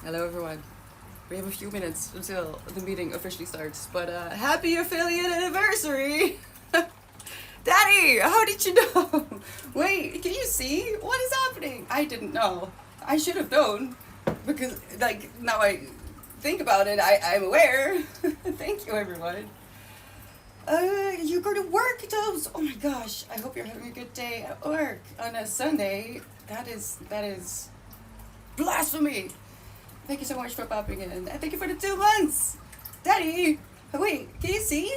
Hello, everyone. We have a few minutes until the meeting officially starts, but happy affiliate anniversary! Daddy, how did you know? Wait, can you see? What is happening? I didn't know. I should have known because, like, now I think about it, I'm aware. Thank you, everyone. You go to work, Dubs. Oh my gosh, I hope you're having a good day at work on a Sunday. That is blasphemy. Thank you so much for popping in. And thank you for the 2 months. Daddy, wait, can you see?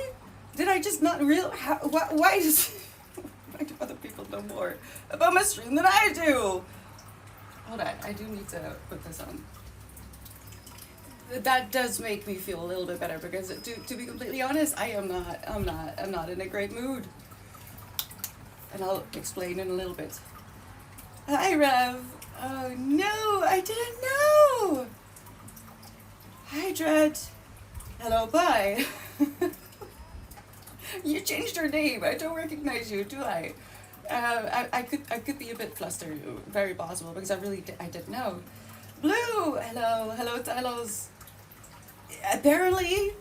Did I just not real? Why does why do other people know more about my stream than I do? Hold on, I do need to put this on. That does make me feel a little bit better because to be completely honest, I'm not in a great mood. And I'll explain in a little bit. Hi, Rev. Oh no, I didn't know. Hi, Dread. Hello, bye. You changed your name. I don't recognize you, do I? I could be a bit flustered. Very possible because I didn't know. Blue. Hello, Tylos. Apparently,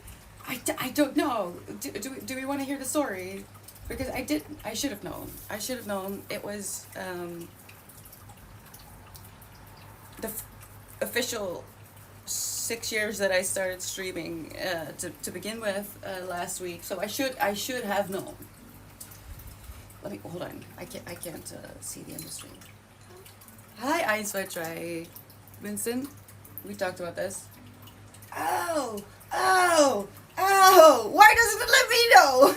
I don't know. Do we want to hear the story? Because I should have known. I should have known. It was the official 6 years that I started streaming to begin with last week. So I should have known. Let me hold on. I can't see the end of the stream. Hi, Einsweitrai. Vincent, we talked about this. Oh! Why doesn't it let me know?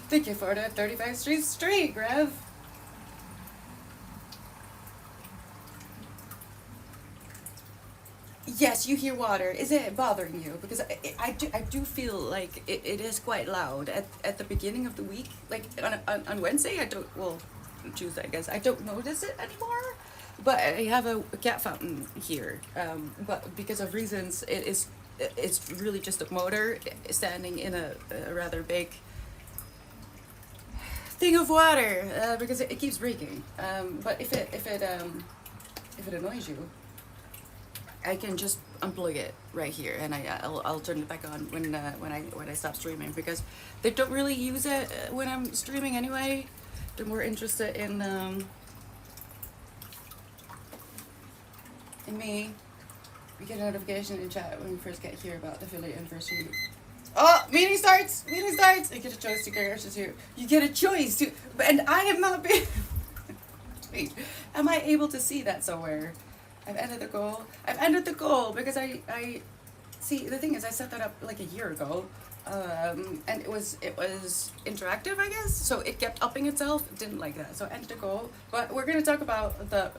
Thank you for the 35th Street streak, Rev. Yes, you hear water. Is it bothering you? Because I do feel like it is quite loud at the beginning of the week. Like on Wednesday, Tuesday, I guess. I don't notice it anymore. But I have a cat fountain here. But because of reasons, it's really just a motor standing in a rather big thing of water because it keeps breaking. But if it annoys you, I can just unplug it right here, and I'll turn it back on when I stop streaming because they don't really use it when I'm streaming anyway. They're more interested in me. We get a notification in chat when we first get here about the affiliate anniversary. Oh, meeting starts! Meeting starts! You get a choice to carry here. You get a choice to, and I have not been. Wait, am I able to see that somewhere? I've ended the goal. I've ended the goal because I see the thing is I set that up like a year ago, and it was interactive, I guess. So it kept upping itself. Didn't like that. So I ended the goal. But we're gonna talk about the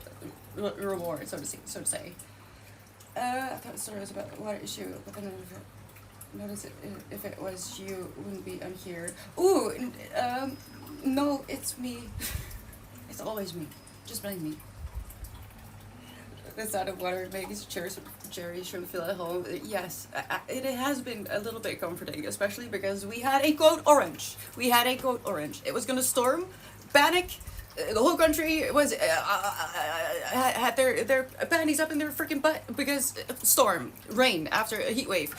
reward, so to say. I thought the story was about the water issue, but then notice it, if it was you, it wouldn't be on here. Ooh, no, it's me. It's always me. Just blame me. The sound of water makes Jerry shouldn't feel at home. Yes, it has been a little bit comforting, especially because we had a code orange. It was gonna storm, panic. The whole country was had their panties up in their freaking butt because storm, rain after a heat wave.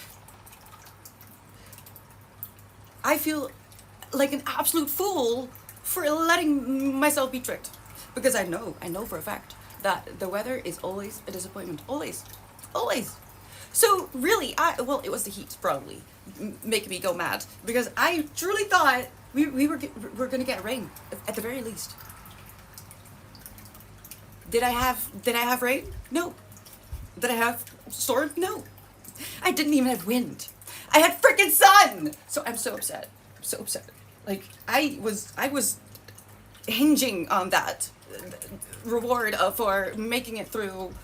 I feel like an absolute fool for letting myself be tricked because I know for a fact that the weather is always a disappointment. Always. So really, it was the heat probably making me go mad because I truly thought we're gonna get rain at the very least. Did I have rain? No. Did I have storm? No. I didn't even have wind. I had freaking sun. So I'm so upset. Like I was hinging on that reward for making it through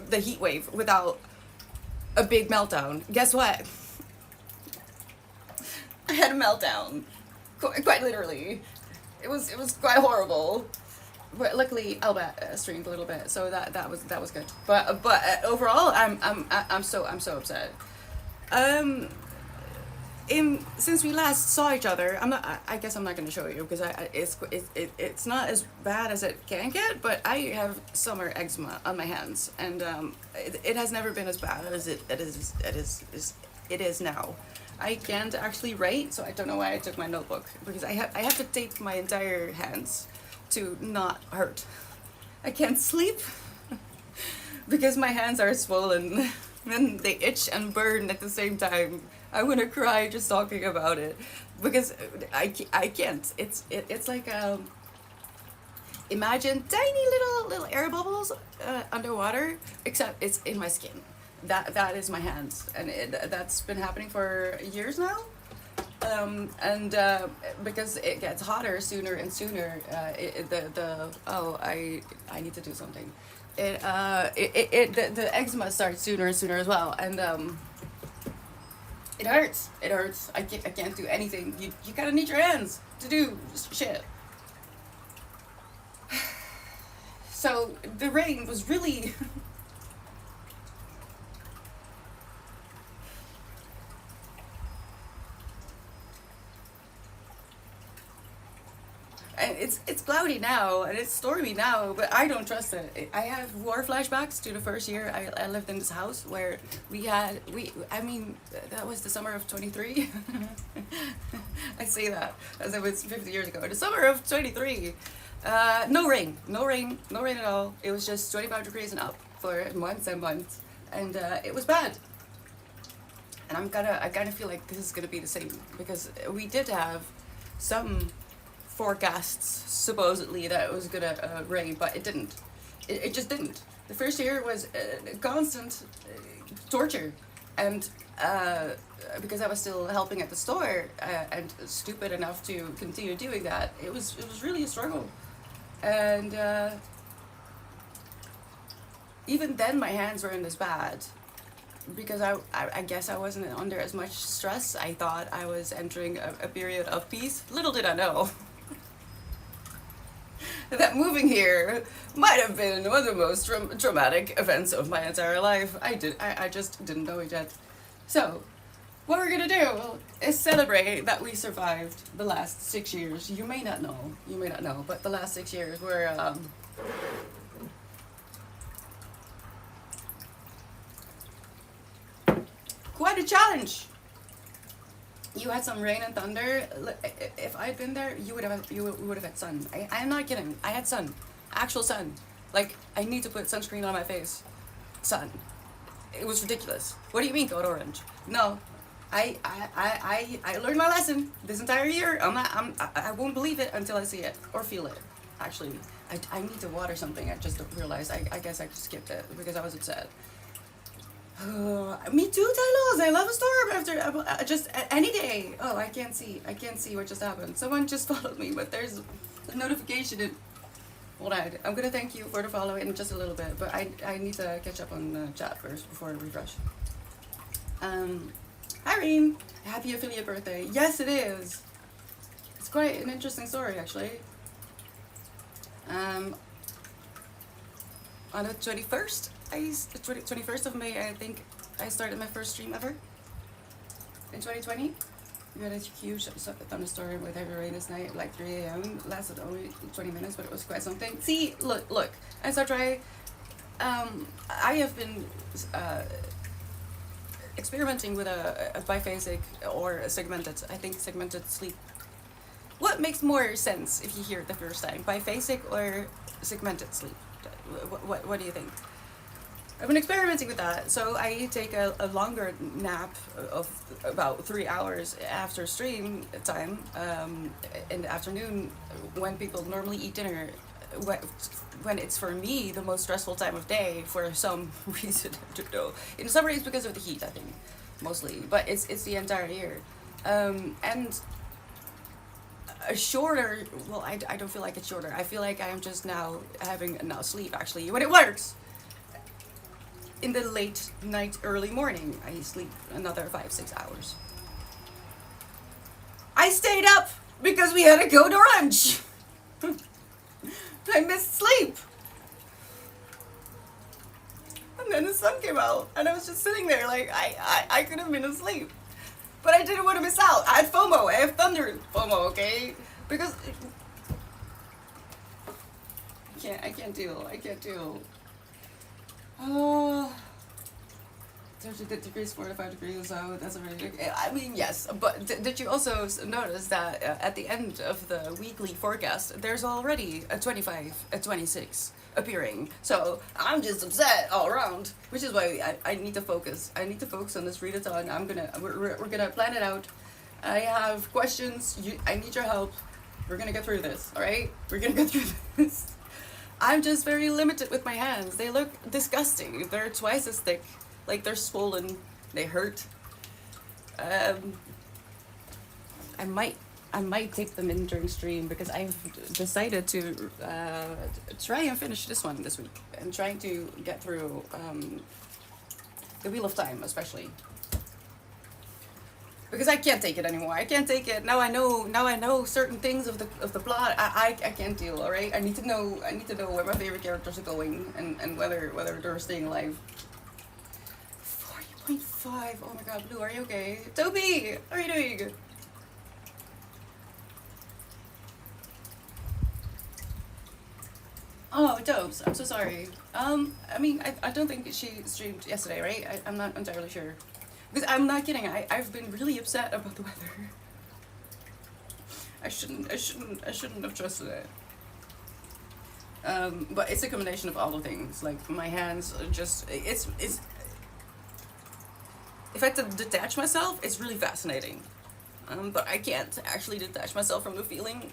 the heat wave without a big meltdown. Guess what? I had a meltdown, quite literally. It was quite horrible, but luckily Albert streamed a little bit, so that was good. But overall, I'm so upset. since we last saw each other, I guess I'm not going to show you because it's not as bad as it can get. But I have summer eczema on my hands, and it has never been as bad as it is now. I can't actually write, so I don't know why I took my notebook because I have to tape my entire hands to not hurt. I can't sleep because my hands are swollen and they itch and burn at the same time. I want to cry just talking about it because I can't. It's like imagine tiny little air bubbles underwater, except it's in my skin. That is my hands, and that's been happening for years now. And because it gets hotter sooner and sooner, I need to do something. The eczema starts sooner and sooner as well, and it hurts. It hurts. I can't do anything. You kind of need your hands to do shit. So the rain was really. And it's cloudy now and it's stormy now, but I don't trust it. I have war flashbacks to the first year I lived in this house where that was the summer of 23. I say that as if it's 50 years ago. The summer of 23. No rain at all. It was just 25 degrees and up for months and months, and it was bad. And I kind of feel like this is gonna be the same because we did have some forecasts supposedly that it was gonna rain, but it didn't. It just didn't. The first year was constant torture, and because I was still helping at the store and stupid enough to continue doing that, it was really a struggle. And even then, my hands weren't as bad because I guess I wasn't under as much stress. I thought I was entering a period of peace. Little did I know that moving here might have been one of the most traumatic events of my entire life. I just didn't know it yet. So, what we're gonna do is celebrate that we survived the last 6 years. You may not know, but the last 6 years were quite a challenge. You had some rain and thunder. If I'd been there, you would have had sun. I'm not kidding. I had sun, actual sun. Like I need to put sunscreen on my face. Sun. It was ridiculous. What do you mean code orange? No, I learned my lesson this entire year. I won't believe it until I see it or feel it. Actually, I need to water something. I just realized. I guess I just skipped it because I was upset. Me too, Tylos. I love a storm after just any day. Oh, I can't see what just happened. Someone just followed me, but there's a notification. Hold on. I'm gonna thank you for the follow in just a little bit, but I need to catch up on chat first before I refresh. Irene, happy affiliate birthday. Yes, it is. It's quite an interesting story, actually. On the 21st. The 21st of May, I think I started my first stream ever. In 2020, we had a huge thunderstorm with heavy rain this night, like 3 a.m. Lasted only 20 minutes, but it was quite something. See, look, and so I have been experimenting with a biphasic or a segmented. I think segmented sleep. What makes more sense if you hear it the first time, biphasic or segmented sleep? What do you think? I've been experimenting with that, so I take a longer nap of about 3 hours after stream time in the afternoon when people normally eat dinner, when it's for me the most stressful time of day for some reason. I don't know. In the summer it's because of the heat, I think, mostly, but it's the entire year. And a shorter, well, I don't feel like it's shorter. I feel like I am just now having enough sleep, actually, when it works. In the late night, early morning, I sleep another 5-6 hours. I stayed up because we had to go to lunch. I missed sleep. And then the sun came out, and I was just sitting there like, I could have been asleep. But I didn't want to miss out. I had FOMO. I have thunder FOMO, okay? Because I can't deal. I can't deal. Oh, 30 degrees, 45 degrees, so that's already. I mean, yes, but did you also notice that at the end of the weekly forecast, there's already a 25, a 26 appearing. So I'm just upset all around, which is why I need to focus. I need to focus on this readathon. We're gonna plan it out. I have questions. I need your help. We're gonna get through this. All right, we're gonna go through this. I'm just very limited with my hands. They look disgusting. They're twice as thick. Like, they're swollen. They hurt. I might take them in during stream because I've decided to try and finish this one this week. I'm trying to get through the Wheel of Time, especially. Because I can't take it anymore. I can't take it. Now I know certain things of the plot. I can't deal, alright? I need to know where my favorite characters are going and whether they're staying alive. 40.5. Oh my god, Blue, are you okay? Toby, how are you doing? Oh, Dopes, I'm so sorry. I mean, I don't think she streamed yesterday, right? I'm not entirely sure. Because I'm not kidding, I've been really upset about the weather. I shouldn't have trusted it. But it's a combination of all the things. Like, my hands are just, it's if I had to detach myself, it's really fascinating. But I can't actually detach myself from the feeling.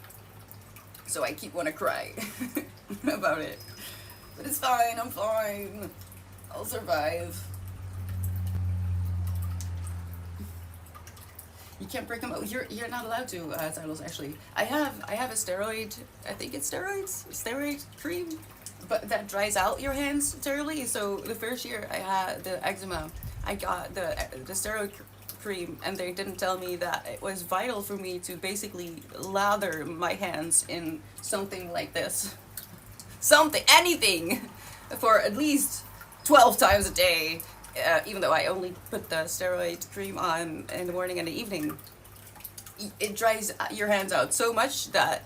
So I keep wanting to cry about it. But it's fine, I'm fine. I'll survive. You can't break them. Oh, you're not allowed to, Silos, actually. I have a steroid, I think it's steroid cream, but that dries out your hands terribly. So the first year I had the eczema, I got the steroid cream, and they didn't tell me that it was vital for me to basically lather my hands in something like this. Anything, for at least 12 times a day. Even though I only put the steroid cream on in the morning and the evening, it dries your hands out so much that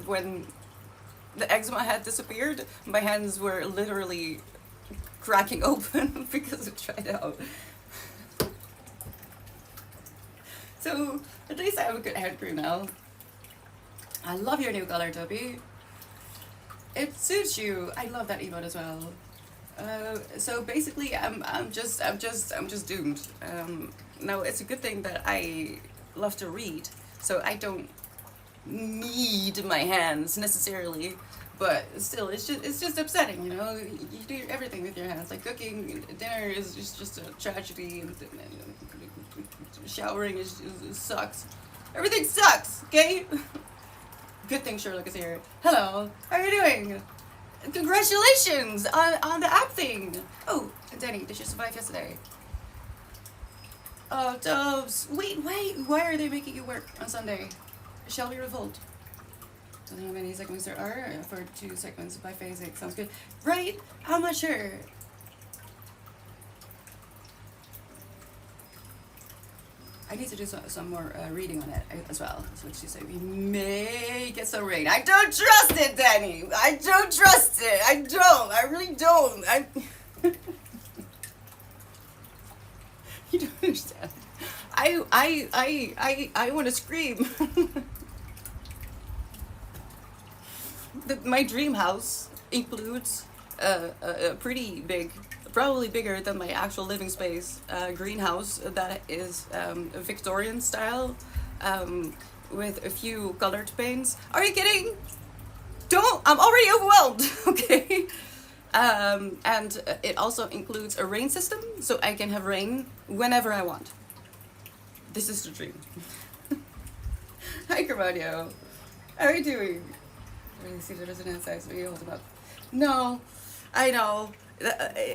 when the eczema had disappeared, my hands were literally cracking open because it dried out. So at least I have a good hand cream now. I love your new color, Toby. It suits you. I love that emote as well. So basically, I'm just doomed. Now it's a good thing that I love to read, so I don't need my hands necessarily. But still, it's just upsetting, you know. You do everything with your hands. Like cooking dinner is just a tragedy, and showering is sucks. Everything sucks. Okay. Good thing Sherlock is here. Hello. How are you doing? Congratulations on the app thing. Oh, Danny, did you survive yesterday? Oh, Dubs. Wait. Why are they making you work on Sunday? Shall we revolt? Don't know how many segments there are. For 2 segments by phasing. Sounds good. Right? I'm not sure. I need to do some more reading on it as well. So let's just say we may get some rain. I don't trust it, Danny. I don't trust it. I don't. I really don't. You don't understand. I want to scream. My dream house includes a pretty big, probably bigger than my actual living space, greenhouse that is Victorian style, with a few colored paints. Are you kidding? Don't! I'm already overwhelmed. Okay. And it also includes a rain system, so I can have rain whenever I want. This is the dream. Hi, Carvalho. How are you doing? I really see the resonance size, so you hold them up. No, I know.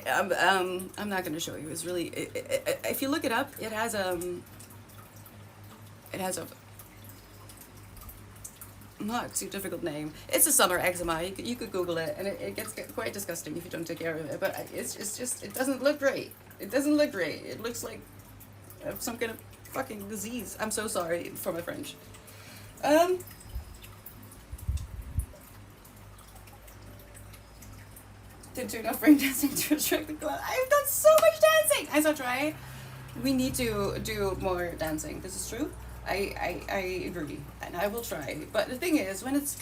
I'm not gonna show you. It's really, if you look it up, it has a not too difficult name. It's a summer eczema. You could Google it, and it gets quite disgusting if you don't take care of it. But it's just it doesn't look great. It doesn't look great. It looks like have some kind of fucking disease. I'm so sorry for my French. Didn't do enough ring dancing to attract the crowd. I've done so much dancing. I saw try. We need to do more dancing. This is true. I agree, and I will try. But the thing is, when it's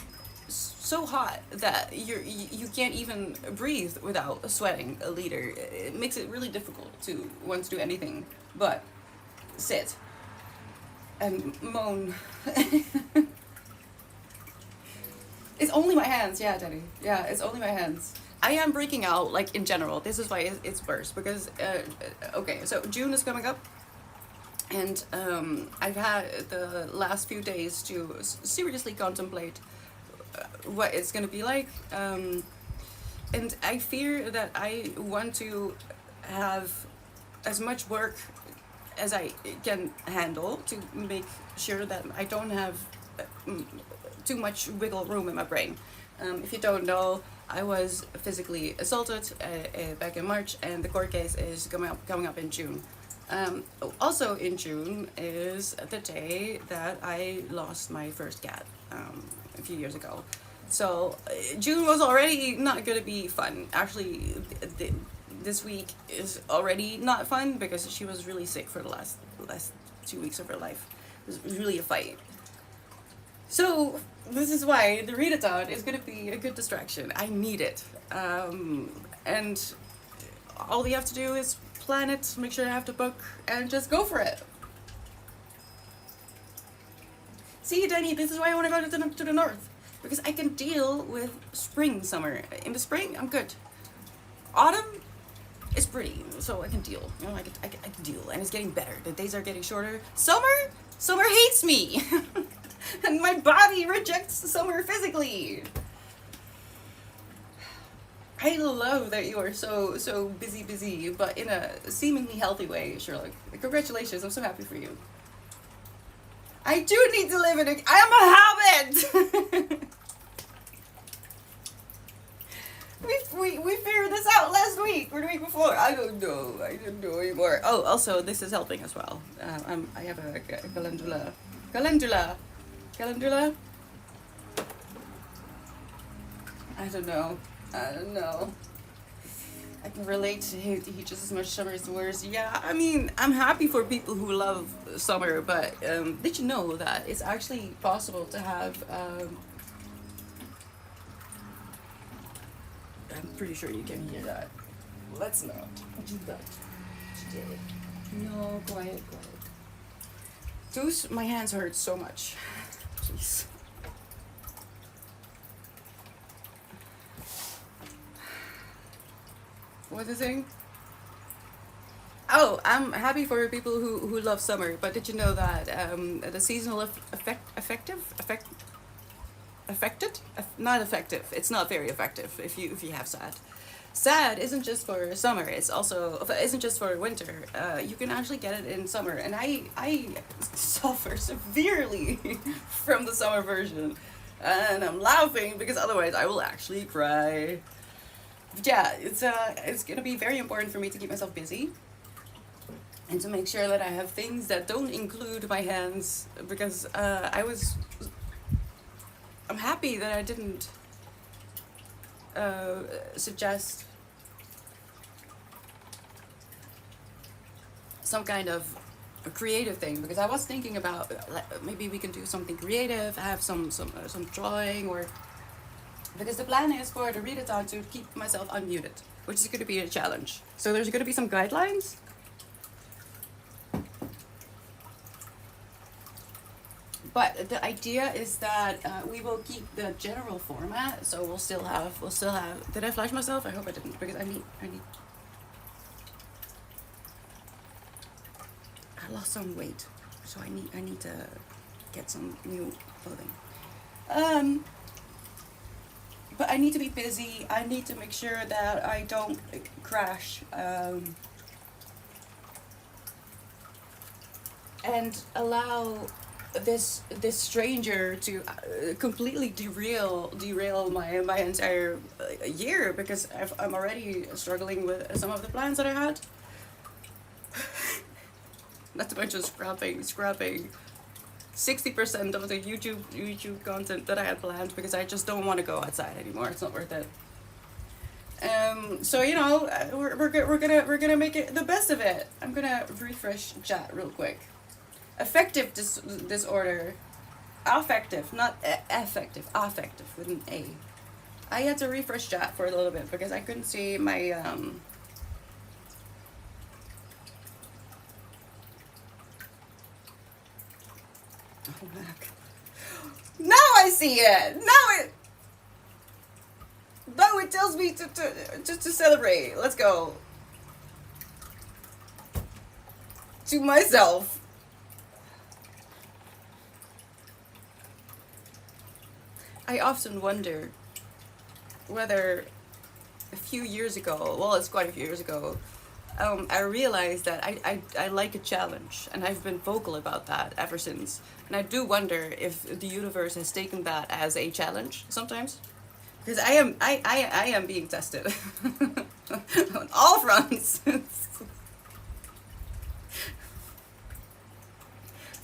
so hot that you can't even breathe without sweating a liter, it makes it really difficult to want to do anything but sit and moan. It's only my hands, yeah, Jenny. Yeah, it's only my hands. I am breaking out, like, in general. This is why it's worse, because, okay, so June is coming up, and I've had the last few days to seriously contemplate what it's gonna be like, and I fear that I want to have as much work as I can handle to make sure that I don't have too much wiggle room in my brain. If you don't know, I was physically assaulted back in March, and the court case is coming up in June. Also in June is the day that I lost my first cat a few years ago. So June was already not going to be fun. Actually, this week is already not fun because she was really sick for the last 2 weeks of her life. It was really a fight. So this is why the readathon is going to be a good distraction. I need it. And all you have to do is plan it, make sure I have the book, and just go for it. See, Danny, this is why I want to go to the north. Because I can deal with spring, summer. In the spring, I'm good. Autumn is pretty, so I can deal. You know, I can deal, and it's getting better. The days are getting shorter. Summer hates me. And my body rejects summer physically. I love that you are so busy, but in a seemingly healthy way, Sherlock. Congratulations, I'm so happy for you. I do need to live in a... I am a habit! we figured this out last week or the week before. I don't know anymore. Oh, also, this is helping as well. I have a calendula. Calendula? I don't know. I can relate to him. He just as much summer as the worst. Yeah, I mean, I'm happy for people who love summer, but did you know that it's actually possible to have... I'm pretty sure you can hear that. Let's not do that today. No, quiet. My hands hurt so much. Please. What's the thing? Oh, I'm happy for people who love summer, but did you know that the seasonal not effective. It's not very effective if you have SAD. SAD isn't just for summer. It's also isn't just for winter. You can actually get it in summer, and I suffer severely from the summer version, and I'm laughing because otherwise I will actually cry. But yeah, it's gonna be very important for me to keep myself busy, and to make sure that I have things that don't include my hands, because I'm happy that I didn't suggest some kind of a creative thing, because I was thinking about maybe we can do something creative, have some drawing, or because the plan is for the readathon to keep myself unmuted, which is going to be a challenge. So there's going to be some guidelines. But the idea is that we will keep the general format, so we'll still have. Did I flash myself? I hope I didn't, because I lost some weight, so I need to get some new clothing. But I need to be busy. I need to make sure that I don't crash. And allow this stranger to completely derail my entire year, because I'm already struggling with some of the plans that I had. Not to mention scrapping 60% of the YouTube content that I had planned because I just don't want to go outside anymore. It's not worth it. So you know, we're gonna make it the best of it. I'm gonna refresh chat real quick. Affective disorder, affective, not effective, affective with an A. I had to refresh chat for a little bit because I couldn't see my Oh my God. Now I see it. Now it tells me to celebrate. Let's go. To myself. I often wonder whether a few years ago, well, it's quite a few years ago, I realized that I like a challenge, and I've been vocal about that ever since. And I do wonder if the universe has taken that as a challenge sometimes, because I am being tested on all fronts.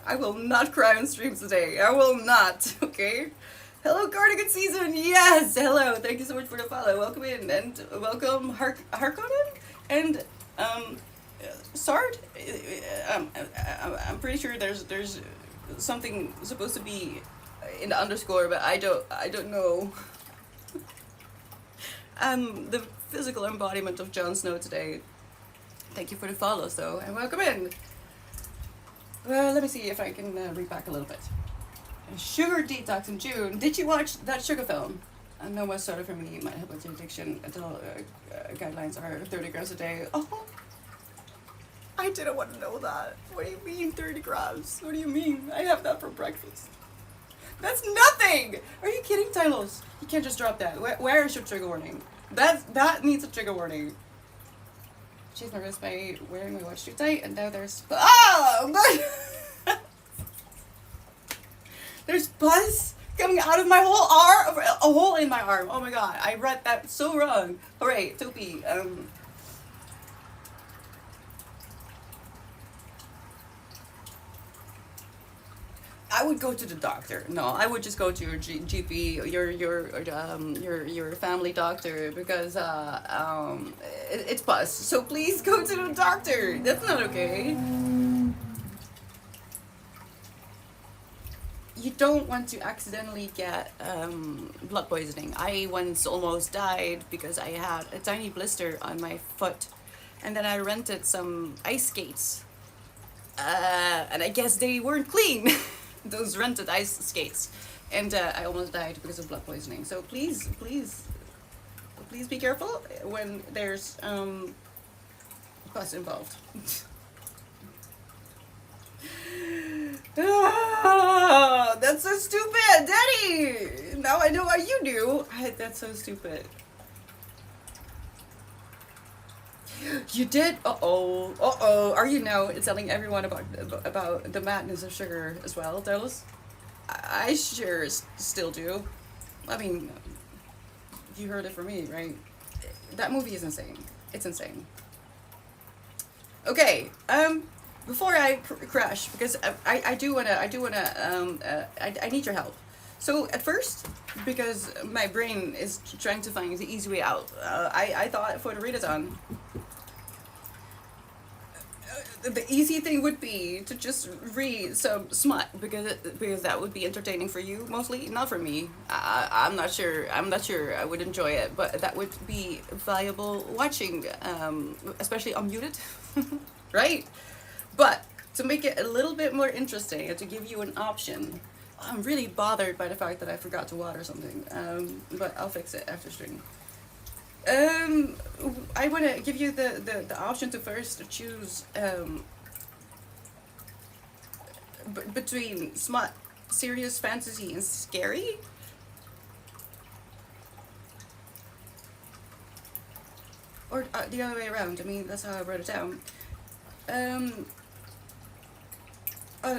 I will not cry on stream today. I will not. Okay. Hello, Cardigan Season. Yes. Hello. Thank you so much for the follow. Welcome in and welcome Harkonnen and Sard. I'm pretty sure there's something supposed to be in the underscore, but I don't know. The physical embodiment of Jon Snow today. Thank you for the follows though, and welcome in. Well, let me see if I can read back a little bit. Sugar detox in June. Did you watch that sugar film? No more soda for me might help with your addiction until guidelines are 30 grams a day. Oh, I didn't want to know that. What do you mean 30 grams? What do you mean? I have that for breakfast. That's nothing! Are you kidding, Tylos? You can't just drop that. Where is your trigger warning? That needs a trigger warning. Chased my wrist by wearing my watch too tight, and now there's... Oh! There's pus coming out of my whole arm, a hole in my arm. Oh my god, I read that so wrong. Alright, Topi, I would go to the doctor. No, I would just go to your GP, your family doctor, because it's pus. So please go to the doctor. That's not okay. You don't want to accidentally get blood poisoning. I once almost died because I had a tiny blister on my foot, and then I rented some ice skates, and I guess they weren't clean. Those rented ice skates, and I almost died because of blood poisoning. So please be careful when there's pus involved. Ah, that's so stupid, Daddy! Now I know what you do. That's so stupid. You did? Uh-oh. Are you now telling everyone about the madness of sugar as well, Dallas? I sure still do. I mean, you heard it from me, right? That movie is insane. It's insane. Okay, before I crash, because I need your help. So at first, because my brain is trying to find the easy way out, I thought for the readathon, the easy thing would be to just read some smut, because that would be entertaining for you mostly, not for me. I'm not sure I would enjoy it, but that would be valuable watching, especially unmuted, right? But to make it a little bit more interesting and to give you an option, I'm really bothered by the fact that I forgot to water something, but I'll fix it after stream. I want to give you the option to first choose between smut, serious, fantasy, and scary. Or the other way around. I mean, that's how I wrote it down.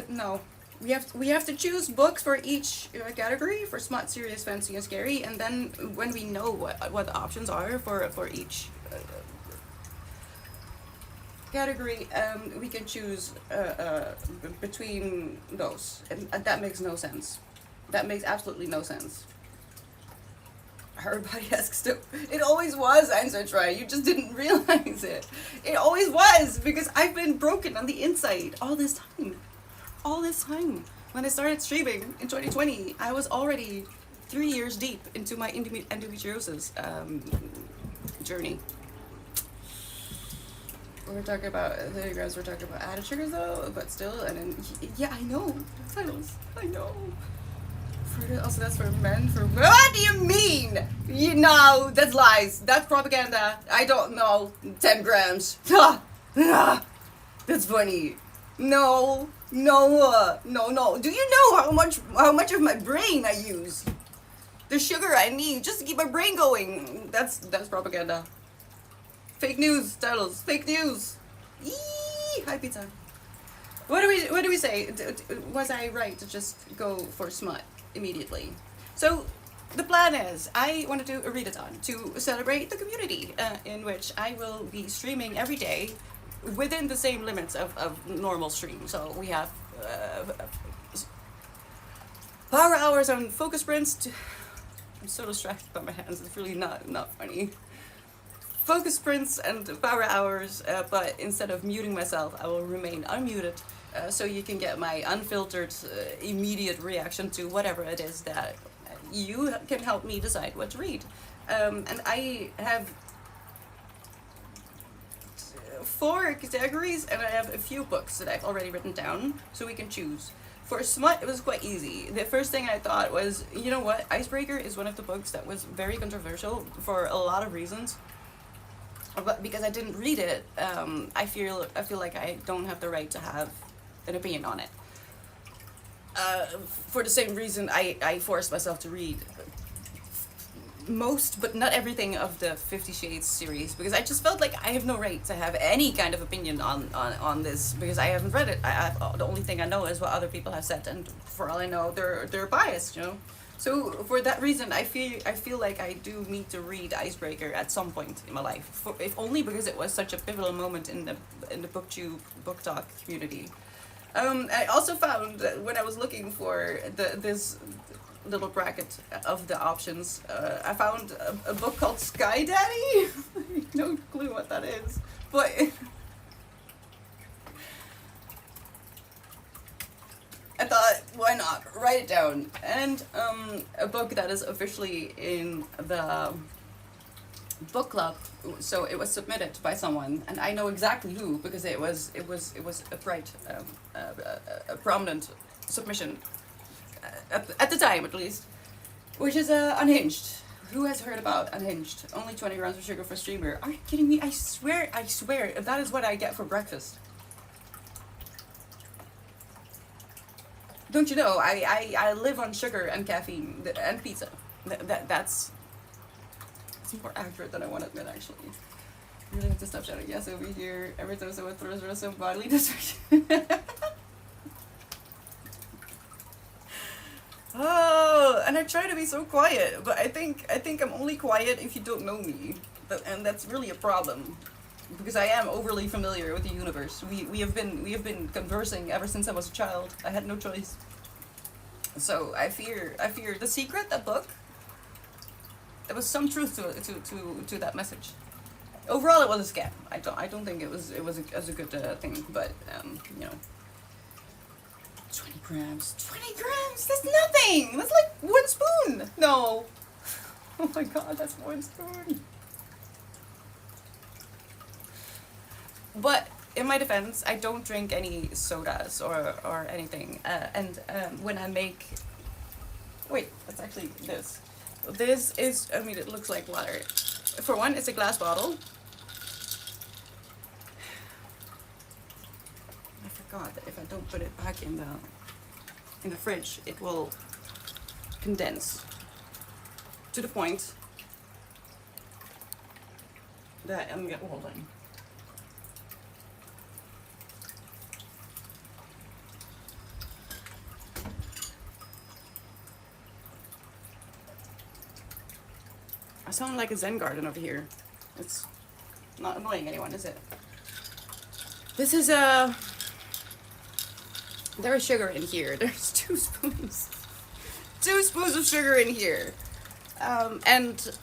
No. We have to choose books for each category, for smut, serious, fantasy, and scary, and then when we know what the options are for each category, we can choose between those, and that makes no sense. That makes absolutely no sense. Everybody asks to. It always was Einsatzfrei. You just didn't realize it. It always was because I've been broken on the inside all this time. All this time. When I started streaming in 2020, I was already 3 years deep into my endometriosis journey. We're talking about 30 grams. We're talking about added sugars though, but still. And then yeah, I know. Titles. I know. Also, that's for men. For what do you mean? You know, that's lies. That's propaganda. I don't know. 10 grams. That's funny. No. Do you know how much of my brain I use? The sugar I need just to keep my brain going. That's propaganda. Fake news, titles. Fake news. Eee, hi pizza. What do we say? Was I right to just go for smut immediately? So the plan is I want to do a readathon to celebrate the community, in which I will be streaming every day within the same limits of normal stream. So we have power hours on focus sprints. I'm so distracted by my hands. It's really not funny. Focus sprints and power hours, but instead of muting myself, I will remain unmuted, so you can get my unfiltered, immediate reaction to whatever it is that you can help me decide what to read. And I have 4 categories, and I have a few books that I've already written down, so we can choose. For smut, it was quite easy. The first thing I thought was, you know what, Icebreaker is one of the books that was very controversial for a lot of reasons. But because I didn't read it, I feel like I don't have the right to have an opinion on it. For the same reason, I forced myself to read most, but not everything of the 50 Shades series, because I just felt like I have no right to have any kind of opinion on this, because I haven't read it. The only thing I know is what other people have said, and for all I know, they're biased, you know. So for that reason, I feel like I do need to read Icebreaker at some point in my life, if only because it was such a pivotal moment in the BookTube book talk community. I also found that when I was looking for this little bracket of the options, I found a book called Sky Daddy. No clue what that is, but I thought, why not? Write it down. And a book that is officially in the book club, so it was submitted by someone, and I know exactly who, because it was a bright, a prominent submission at the time, at least, which is Unhinged. Who has heard about Unhinged? Only 20 grams of sugar for streamer. Are you kidding me? I swear, if that is what I get for breakfast. Don't you know, I live on sugar and caffeine and pizza. That's more accurate than I want to admit, actually. Really have to stop shouting yes over here every time someone throws around some bodily destruction. Oh, and I try to be so quiet, but I think I'm only quiet if you don't know me, and that's really a problem, because I am overly familiar with the universe. We have been conversing ever since I was a child. I had no choice. So I fear The Secret, that book. There was some truth to that message. Overall, it was a scam. I don't think it was a good thing, but you know. 20 grams. 20 grams! That's nothing! That's like 1 spoon! No! Oh my god, that's 1 spoon! But, in my defense, I don't drink any sodas or anything. And when I make... Wait, that's actually this. This is... I mean, it looks like water. For one, it's a glass bottle. I forgot that if I don't put it back in the fridge, it will condense to the point that I'm gonna hold on. I sound like a Zen garden over here. It's not annoying anyone, is it? This is there is sugar in here. There's 2 spoons. 2 spoons of sugar in here. And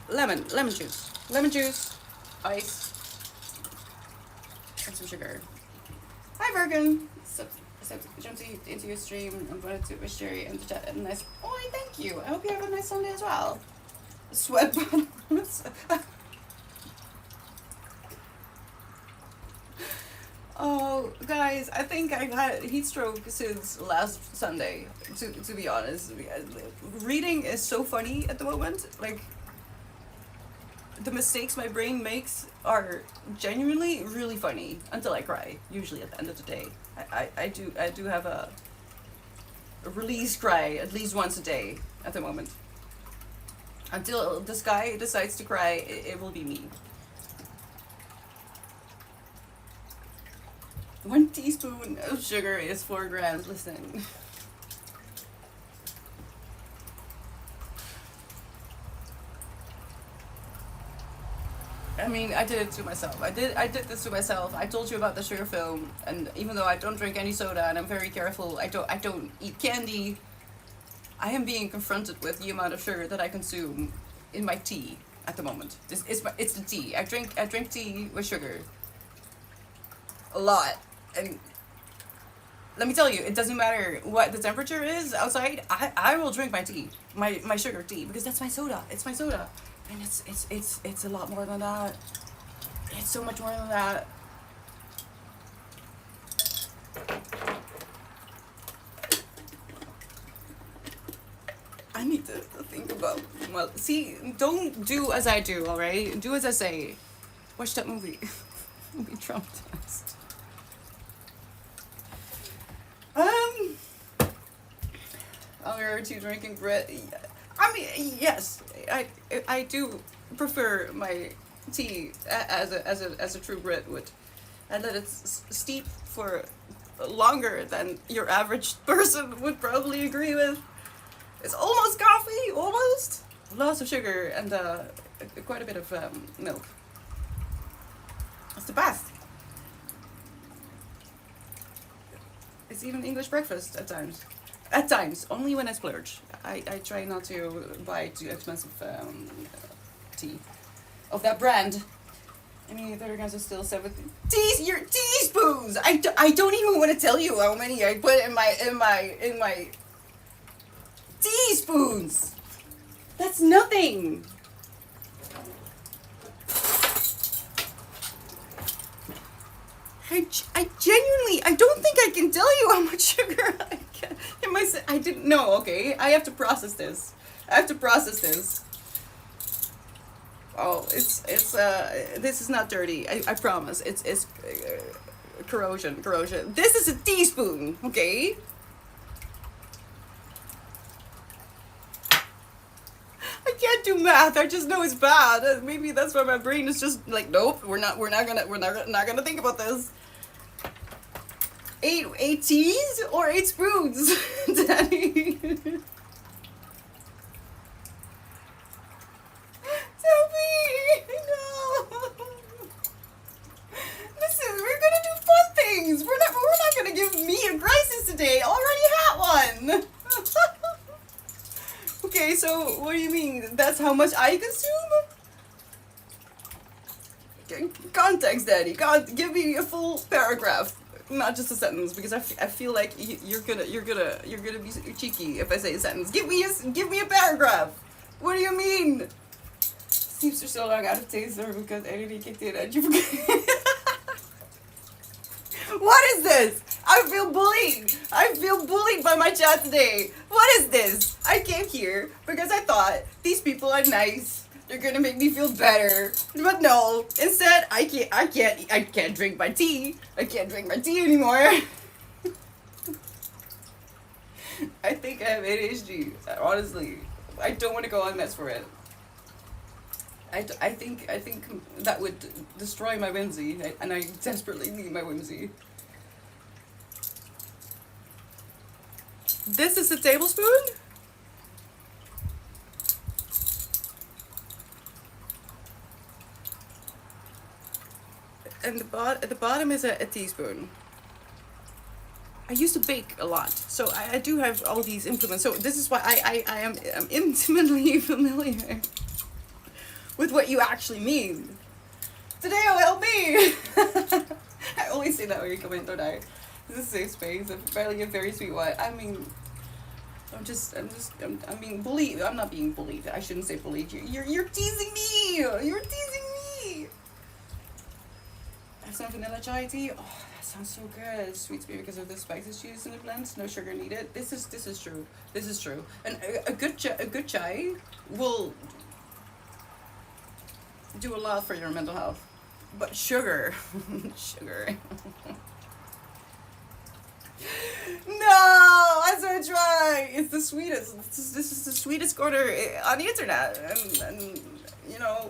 lemon juice. Lemon juice, ice, and some sugar. Hi, Virgin. Jump into your stream and put it to wish Jerry and the chat and nice. Oh, thank you. I hope you have a nice Sunday as well. Sweat bottoms. Oh, guys, I think I've had heat stroke since last Sunday, to be honest. Reading is so funny at the moment. Like, the mistakes my brain makes are genuinely really funny until I cry, usually at the end of the day. I do have a release cry at least once a day at the moment. Until this guy decides to cry, it will be me. 1 teaspoon of sugar is 4 grams. Listen. I mean, I did it to myself. I did this to myself. I told you about the sugar film, and even though I don't drink any soda and I'm very careful, I don't eat candy. I am being confronted with the amount of sugar that I consume in my tea at the moment. It's the tea. I drink tea with sugar. A lot. And let me tell you, it doesn't matter what the temperature is outside. I will drink my tea, my sugar tea, because that's my soda. It's my soda, and it's a lot more than that. It's so much more than that. I need to think about. Well, see, don't do as I do. All right, do as I say. Watch that movie. I'll be traumatized. Other two drinking Brit. I mean, yes, I do prefer my tea as a true Brit would. I let it steep for longer than your average person would probably agree with. It's almost coffee, almost. Lots of sugar and quite a bit of milk. It's the best. It's even English breakfast at times. At times, only when I splurge. I try not to buy too expensive tea of that brand. I mean, 30 grams is still 7. Your teaspoons. I don't even want to tell you how many I put in my teaspoons. That's nothing. I genuinely, I don't think I can tell you how much sugar I get in my, I didn't know, okay? I have to process this. Oh, it's this is not dirty, I promise. It's corrosion. This is a teaspoon, okay? I can't do math. I just know it's bad. Maybe that's why my brain is just like, nope. We're not gonna think about this. 8 teas or 8 spoons, Daddy. Tell me, no. Listen, we're gonna do fun things. We're not gonna give me a crisis today. I already had one. Okay, so what do you mean? That's how much I consume? Context, Daddy. Give me a full paragraph, not just a sentence, because I feel like you're gonna be cheeky if I say a sentence. Give me a paragraph. What do you mean? Sleeps are so long out of taste, or because ADD kicked in and you forget. What is this? I feel bullied by my chat today. What is this? I came here because I thought these people are nice. They're gonna make me feel better. But no, instead I can't drink my tea. I can't drink my tea anymore. I think I have ADHD. Honestly, I don't want to go on meds for it. I think that would destroy my whimsy, and I desperately need my whimsy. This is a tablespoon? And the bottom is a teaspoon. I used to bake a lot, so I do have all these implements. So this is why I am intimately familiar with what you actually mean. Today will help me. I always say that when you come in, don't I? This is a safe space. I'm barely a very sweet one. I mean, I'm being bullied. I'm not being bullied. I shouldn't say bullied. You're teasing me. You're teasing me. I have some vanilla chai tea. Oh, that sounds so good. Sweet me because of the spices used in the blend. No sugar needed. This is true. This is true. And a good chai will do a lot for your mental health. But sugar, sugar. No, that's what I try. It's the sweetest. This is the sweetest quarter on the internet, and you know,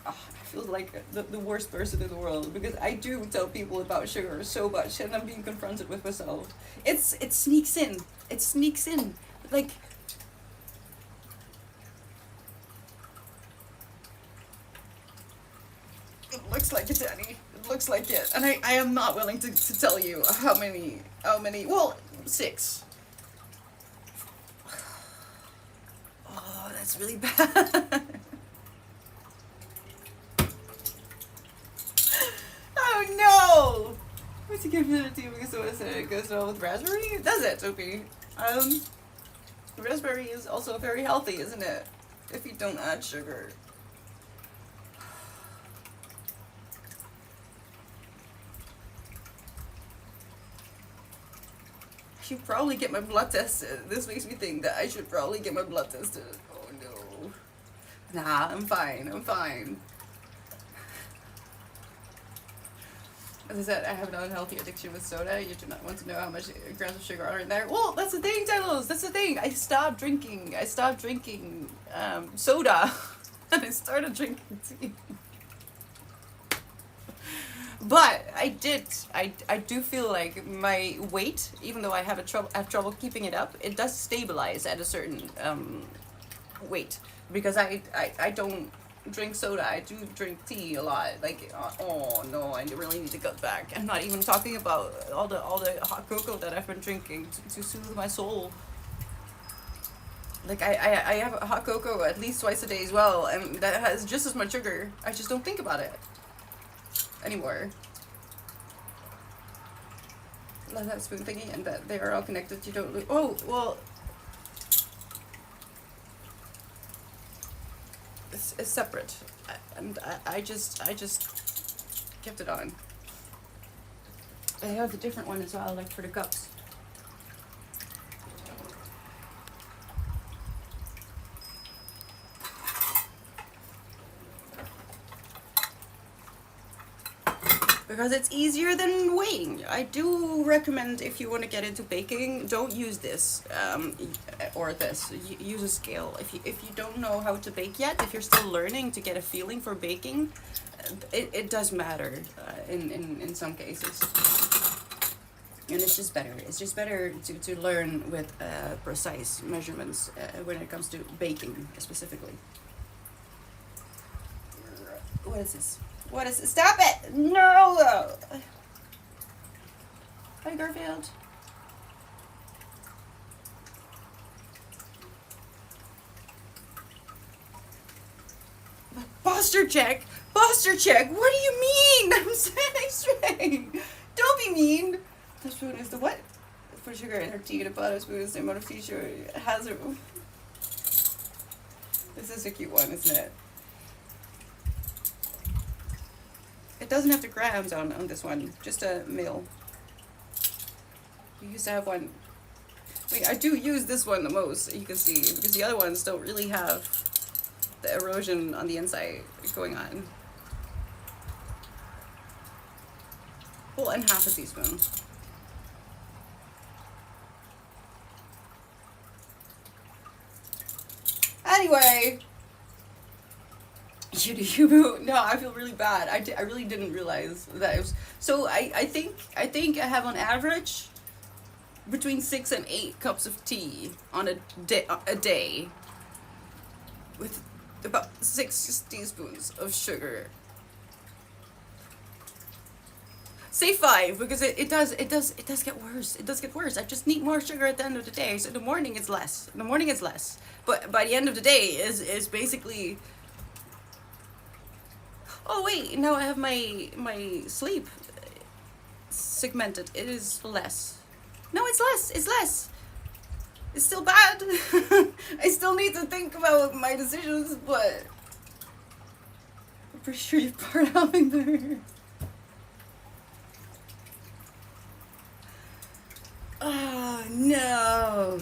I feel like the worst person in the world because I do tell people about sugar so much, and I'm being confronted with myself. It sneaks in. It sneaks in, like. It looks like it, Danny. It looks like it. And I am not willing to tell you how many, well, 6. Oh, that's really bad. Oh no! What's it give me the tea because it goes well with raspberry? Does it, Sophie? Raspberry is also very healthy, isn't it? If you don't add sugar. I should probably get my blood tested. This makes me think that I should probably get my blood tested. Oh no. Nah, I'm fine. I'm fine. As I said, I have an unhealthy addiction with soda. You do not want to know how much grams of sugar are in there. Well, that's the thing, Tylos. That's the thing. I stopped drinking soda. And I started drinking tea. But I do feel like my weight, even though I have trouble keeping it up, it does stabilize at a certain weight. Because I don't drink soda, I do drink tea a lot. Like, oh no, I really need to cut back. I'm not even talking about all the hot cocoa that I've been drinking to soothe my soul. Like, I have a hot cocoa at least twice a day as well, and that has just as much sugar. I just don't think about it anymore. Love that spoon thingy, and that they are all connected. You don't lose. Oh, well. It's separate. And I just kept it on. I have a different one as well, like for the cups. Because it's easier than weighing. I do recommend if you want to get into baking, don't use this or this. Use a scale. If you don't know how to bake yet, if you're still learning to get a feeling for baking, it does matter in some cases. And it's just better. It's just better to learn with precise measurements when it comes to baking specifically. What is this? What is it? Stop it! No! Hi, Garfield. Posture check? Posture check? What do you mean? I'm standing straight. Don't be mean. The spoon is the what? Put sugar in her tea and a bottom spoon is the amount of feature has her. This is a cute one, isn't it? It doesn't have the grams on this one, just a mil. We used to have one. I mean, I do use this one the most, you can see, because the other ones don't really have the erosion on the inside going on. Well, and half a teaspoon. Anyway. No, I feel really bad. I really didn't realize that it was. So I think I have on average between 6 and 8 cups of tea on a day with about 6 teaspoons of sugar. Say 5 because it does get worse. It does get worse. I just need more sugar at the end of the day. So in the morning it's less. In the morning it's less. But by the end of the day is basically. Oh wait, now I have my sleep segmented. It is less. No, it's less. It's less. It's still bad. I still need to think about my decisions, but I'm pretty sure you poured out in there. Oh no.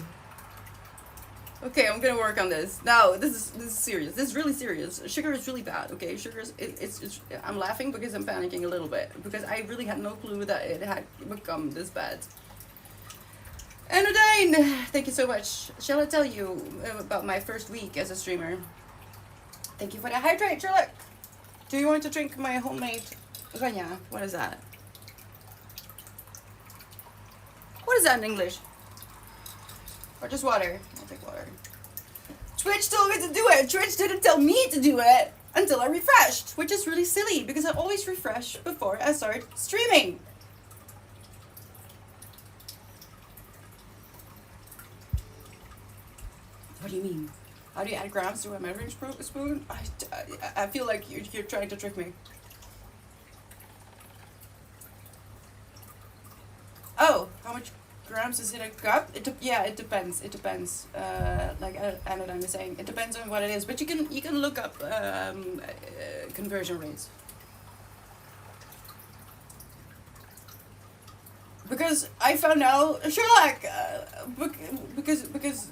Okay, I'm gonna work on this. Now, this is serious. This is really serious. Sugar is really bad. Okay, sugar is it's. I'm laughing because I'm panicking a little bit because I really had no clue that it had become this bad. Anodyne, thank you so much. Shall I tell you about my first week as a streamer? Thank you for the hydrate, Sherlock. Do you want to drink my homemade ranya? What is that? What is that in English? Or just water? I'll take water. Twitch told me to do it. Twitch didn't tell me to do it until I refreshed, which is really silly because I always refresh before I start streaming. What do you mean? How do you add grams to a measuring spoon? I feel like you're trying to trick me. Oh, how much grams is in a cup? Yeah, it depends. It depends. Like Anodyne is saying, it depends on what it is. But you can look up conversion rates. Because I found out, Sherlock, because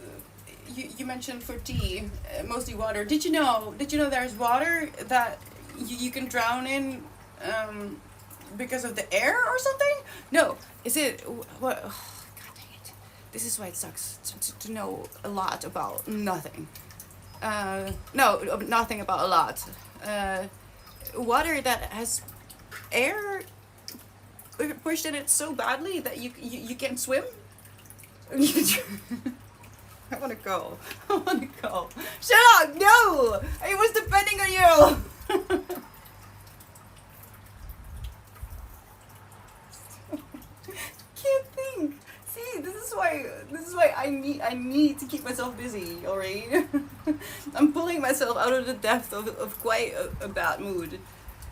you mentioned for tea, mostly water. Did you know there's water that you can drown in because of the air or something? No, is it what? Oh, God dang it! This is why it sucks to know a lot about nothing. No, nothing about a lot. Water that has air pushed in it so badly that you can't swim. I want to go. I want to go. Shut up! No! I was depending on you! Can't think. See, this is why I need to keep myself busy, alright? I'm pulling myself out of the depth of quite a bad mood.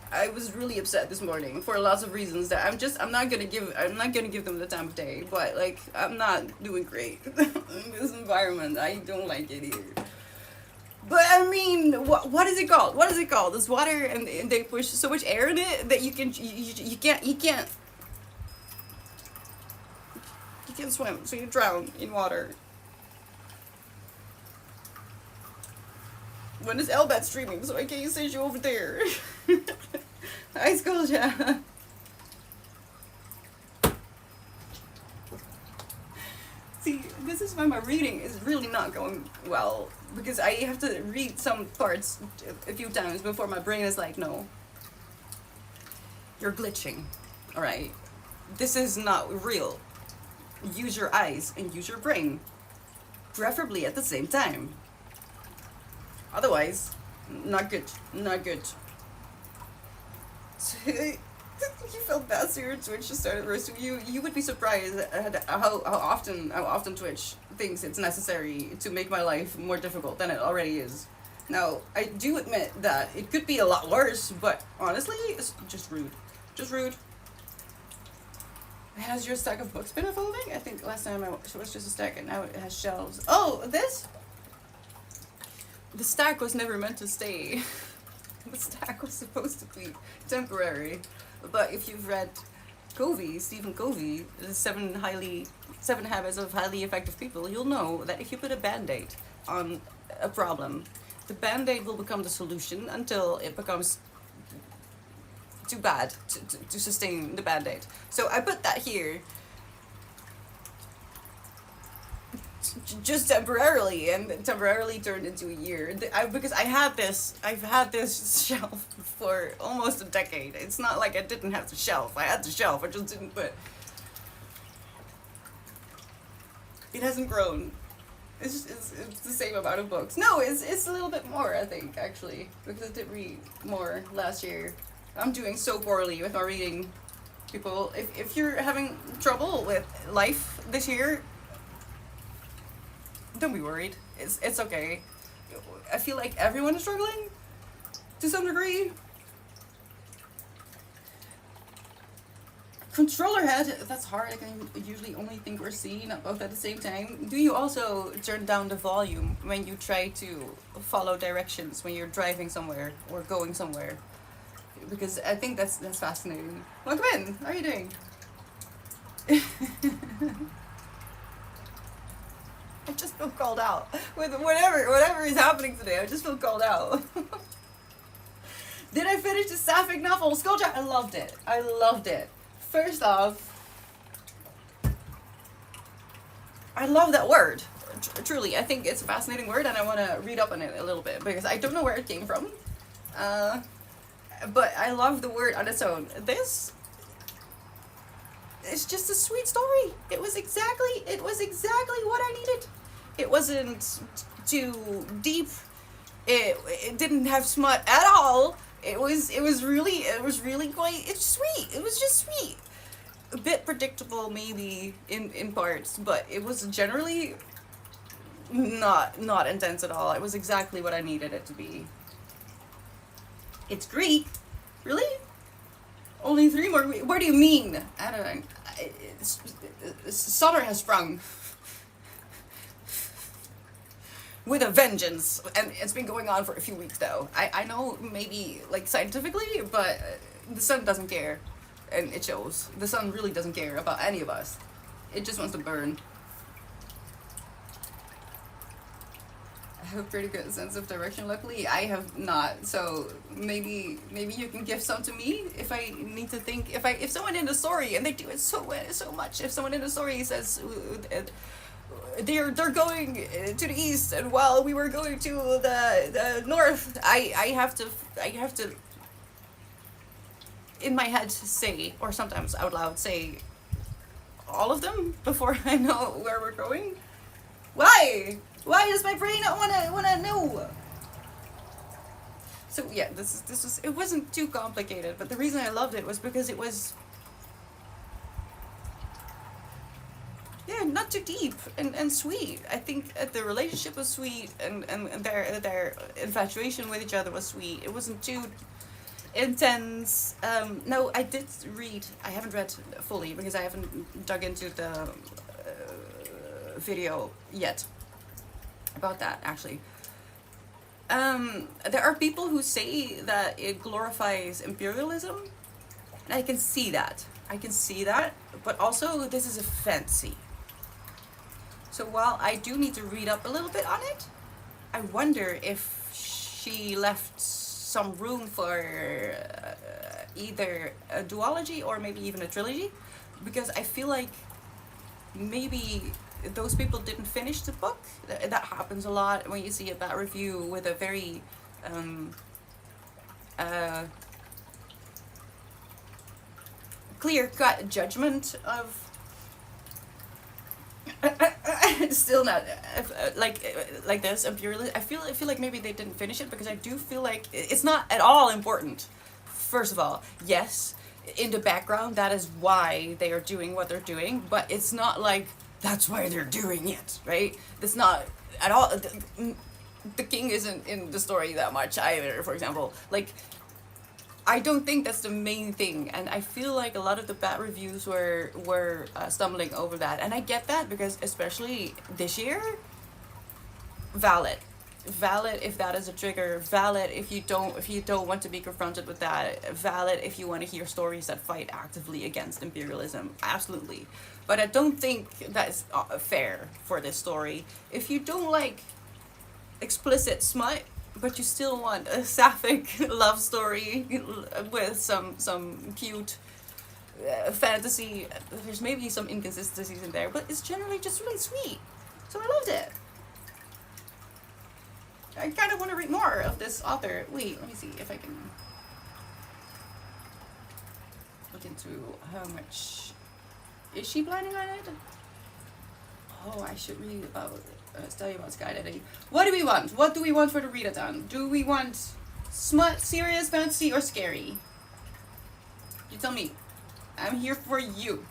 I was really upset this morning for lots of reasons that I'm not gonna give them the time of day, but like I'm not doing great in this environment. I don't like it either. But I mean, what is it called? What is it called? It's water and they push so much air in it that you can't swim, so you drown in water. When is Elbat streaming? So I can't send you over there. High school, yeah. See, this is why my reading is really not going well. Because I have to read some parts a few times before my brain is like, no. You're glitching. Alright? This is not real. Use your eyes and use your brain. Preferably at the same time. Otherwise, not good. Not good. You felt bad, so your Twitch just started roasting you. You would be surprised at how often Twitch thinks it's necessary to make my life more difficult than it already is. Now, I do admit that it could be a lot worse, but honestly, it's just rude. Just rude. Has your stack of books been evolving? I think last time it was just a stack and now it has shelves. Oh, this? The stack was never meant to stay. The stack was supposed to be temporary. But if you've read Stephen Covey, the 7 Habits of Highly Effective People, you'll know that if you put a band-aid on a problem, the band-aid will become the solution until it becomes too bad to sustain the band-aid. So I put that here just temporarily, and temporarily turned into a year. Because I've had this shelf for almost a decade. It's not like I didn't have the shelf. I had the shelf, I just didn't put. It hasn't grown. It's the same amount of books. No, it's a little bit more, I think, actually, because I did read more last year. I'm doing so poorly with my reading. People, if you're having trouble with life this year, don't be worried. It's okay. I feel like everyone is struggling to some degree. Controller head, that's hard. I can usually only think or see, not both at the same time. Do you also turn down the volume when you try to follow directions when you're driving somewhere or going somewhere? Because I think that's fascinating. Welcome in. How are you doing? I just feel called out with whatever is happening today. I just feel called out. Did I finish the Sapphic novel, Skulljack? I loved it. I loved it. First off, I love that word. Truly, I think it's a fascinating word, and I want to read up on it a little bit because I don't know where it came from. But I love the word on its own. This is just a sweet story. It was exactly what I needed. It wasn't too deep. It didn't have smut at all. It was really quite, it's sweet. It was just sweet. A bit predictable maybe in parts, but it was generally not intense at all. It was exactly what I needed it to be. It's Greek? Really? Only 3 more weeks? What do you mean? I don't know. Summer has sprung. With a vengeance, and it's been going on for a few weeks though. I know maybe like scientifically, but the sun doesn't care, and it shows. The sun really doesn't care about any of us. It just wants to burn. I have a pretty good sense of direction. Luckily, I have not. So maybe you can give some to me if I need to think. If someone in the story, and they do it so much. If someone in the story says they're going to the east, and while we were going to the north, I have to in my head say, or sometimes out loud say, all of them before I know where we're going. Why does my brain not wanna know? So yeah, this was, it wasn't too complicated, but the reason I loved it was because it was, yeah, not too deep and sweet. I think the relationship was sweet, and their infatuation with each other was sweet. It wasn't too intense. No, I did read. I haven't read fully because I haven't dug into the video yet about that, actually. There are people who say that it glorifies imperialism, and I can see that. But also this is a fantasy. So while I do need to read up a little bit on it, I wonder if she left some room for either a duology or maybe even a trilogy, because I feel like maybe those people didn't finish the book. That happens a lot when you see a bad review with a very clear-cut judgment of still not like this imperialist. I feel like maybe they didn't finish it because I do feel like it's not at all important. First of all, yes, in the background that is why they are doing what they're doing, but it's not like that's why they're doing it, right? That's not at all. The king isn't in the story that much either, for example. Like, I don't think that's the main thing, and I feel like a lot of the bad reviews were stumbling over that, and I get that because especially this year, valid if that is a trigger, valid if you don't want to be confronted with that, valid if you want to hear stories that fight actively against imperialism, absolutely. But I don't think that is fair for this story. If you don't like explicit smut, but you still want a sapphic love story with some cute fantasy, there's maybe some inconsistencies in there, but it's generally just really sweet. So I loved it. I kind of want to read more of this author. Wait, let me see if I can look into how much is she planning on it. Oh, I should read about tell you about skydiving. What do we want? What do we want for the readathon? Do we want smut, serious, fantasy, or scary? You tell me. I'm here for you.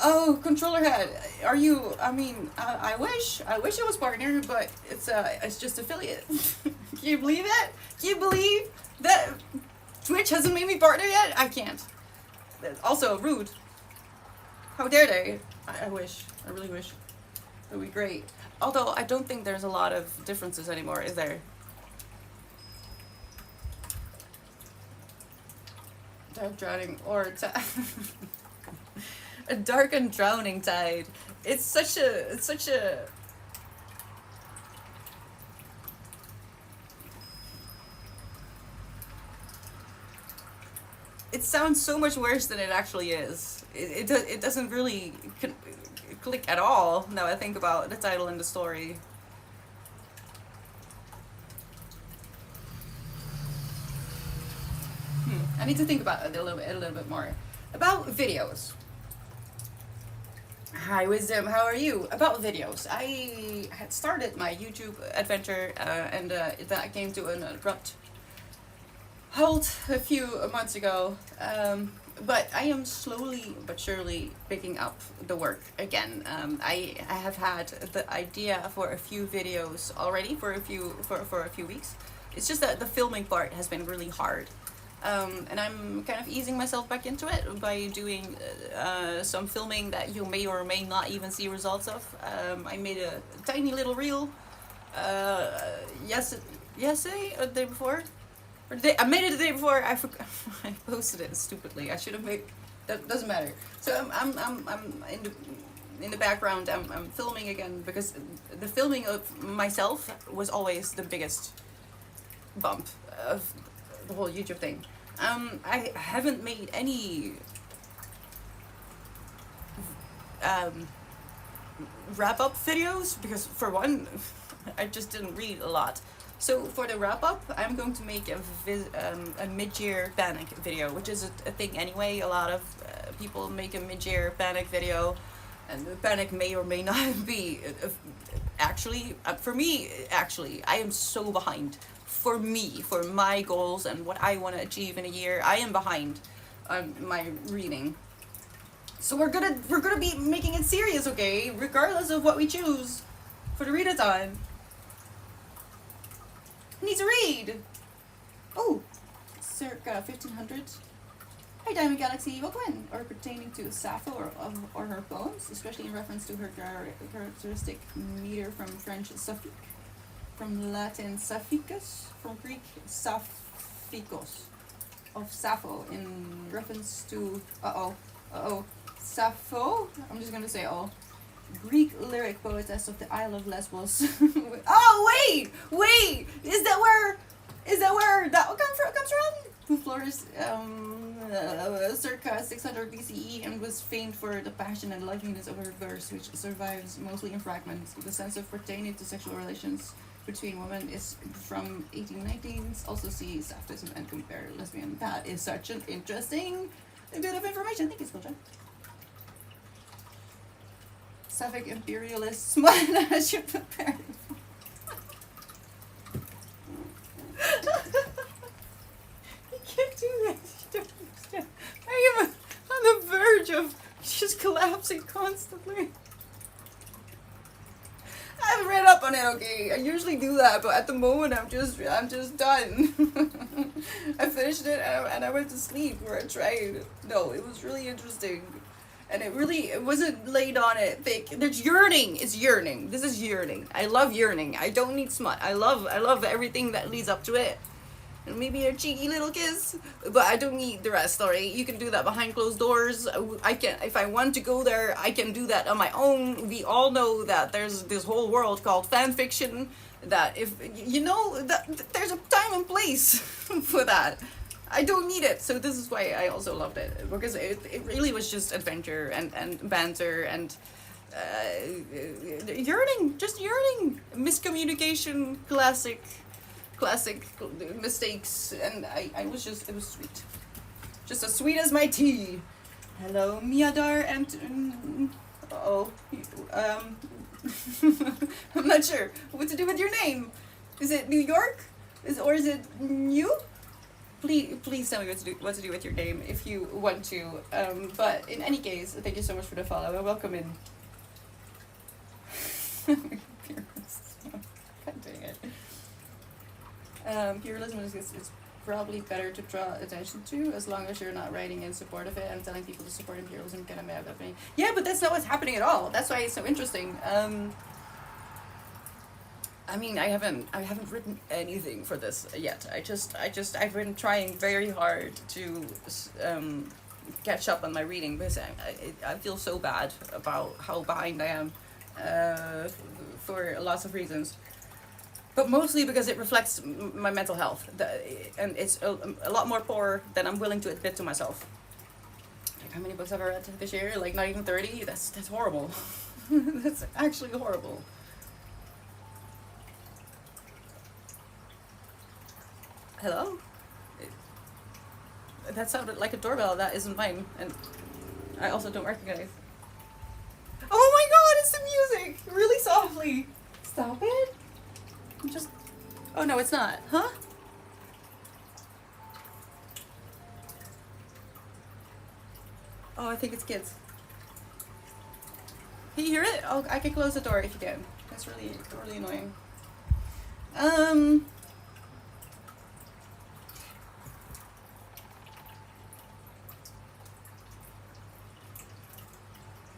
Oh, controller head. Are you? I mean, I wish it was partner, but it's just affiliate. Can you believe that? Can you believe that Twitch hasn't made me partner yet? I can't. Also rude. How dare they? I wish. I really wish. That would be great. Although I don't think there's a lot of differences anymore, is there? Dark drowning or a dark and drowning tide. It's such a it sounds so much worse than it actually is. It doesn't really click at all now I think about the title and the story. I need to think about it a little bit more. About videos. Hi Wisdom, how are you? About videos. I had started my YouTube adventure and that came to an abrupt halt a few months ago. But I am slowly but surely picking up the work again. I have had the idea for a few videos already for a few weeks. It's just that the filming part has been really hard. And I'm kind of easing myself back into it by doing some filming that you may or may not even see results of. I made a tiny little reel yesterday or the day before. I made it the day before. I posted it stupidly. I should have made. That doesn't matter. So I'm in the background. I'm filming again because the filming of myself was always the biggest bump of the whole YouTube thing. I haven't made any wrap up videos because for one, I just didn't read a lot. So for the wrap up, I'm going to make a mid-year panic video, which is a thing anyway. A lot of people make a mid-year panic video, and the panic may or may not be actually for me. Actually, I am so behind. For me, for my goals and what I want to achieve in a year, I am behind on my reading. So we're gonna be making it serious, okay? Regardless of what we choose for the readathon. I need to read. Oh, circa 1500. Hi, Diamond Galaxy. Welcome in. Or pertaining to Sappho or her poems, especially in reference to her characteristic meter from French Saphic, from Latin Sapphicus, from Greek Sapphikos, of Sappho in reference to Sappho. I'm just gonna say Greek lyric poetess of the Isle of Lesbos. Oh wait! Is that where that comes from? Who flourished circa 600 BCE and was famed for the passion and liveliness of her verse, which survives mostly in fragments. The sense of pertaining to sexual relations between women is from 1819s. Also see Sapphism and compare lesbian. That is such an interesting bit of information. Thank you, Skulcha. Sapphic imperialists. What I should prepare. You can't do that. You don't understand. I am on the verge of just collapsing constantly. I haven't read up on it, okay? I usually do that, but at the moment I'm just done. I finished it and I went to sleep or I tried. No, it was really interesting. And it wasn't laid on it thick. There's yearning. It's yearning. This is yearning. I love yearning. I don't need smut. I love everything that leads up to it. And maybe a cheeky little kiss. But I don't need the rest, alright? You can do that behind closed doors. I can, if I want to go there, I can do that on my own. We all know that there's this whole world called fan fiction. That if, you know, that there's a time and place for that. I don't need it, so this is why I also loved it, because it really was just adventure and banter and yearning, just yearning, miscommunication, classic mistakes, and it was sweet, just as sweet as my tea. Hello, Miadar, and I'm not sure what to do with your name. Is it New York? Or is it new? please tell me what to do with your name if you want to. But in any case, thank you so much for the follow and welcome in. God dang it. Pluralism is probably better to draw attention to as long as you're not writing in support of it and telling people to support imperialism kind of mad at me. Yeah, but that's not what's happening at all. That's why it's so interesting. I mean, I haven't written anything for this yet. I've been trying very hard to catch up on my reading because I feel so bad about how behind I am for lots of reasons. But mostly because it reflects my mental health. And it's a lot more poor than I'm willing to admit to myself. Like, how many books have I read this year? Like, not even 30? That's horrible. That's actually horrible. Hello? That sounded like a doorbell. That isn't mine. And I also don't recognize. Oh my god, it's the music! Really softly. Stop it. I'm just... Oh no, it's not. Huh? Oh, I think it's kids. Can you hear it? Oh, I can close the door if you can. That's really annoying.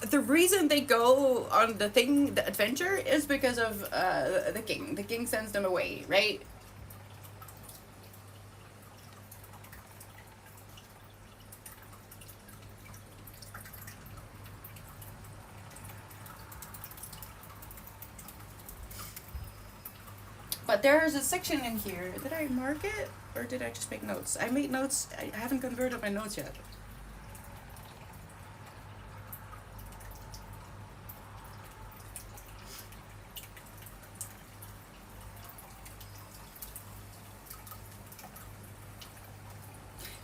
The reason they go on the adventure is because of the king. The king sends them away, right? But there's a section in here. Did I mark it? Or did I just make notes? I made notes. I haven't converted my notes yet.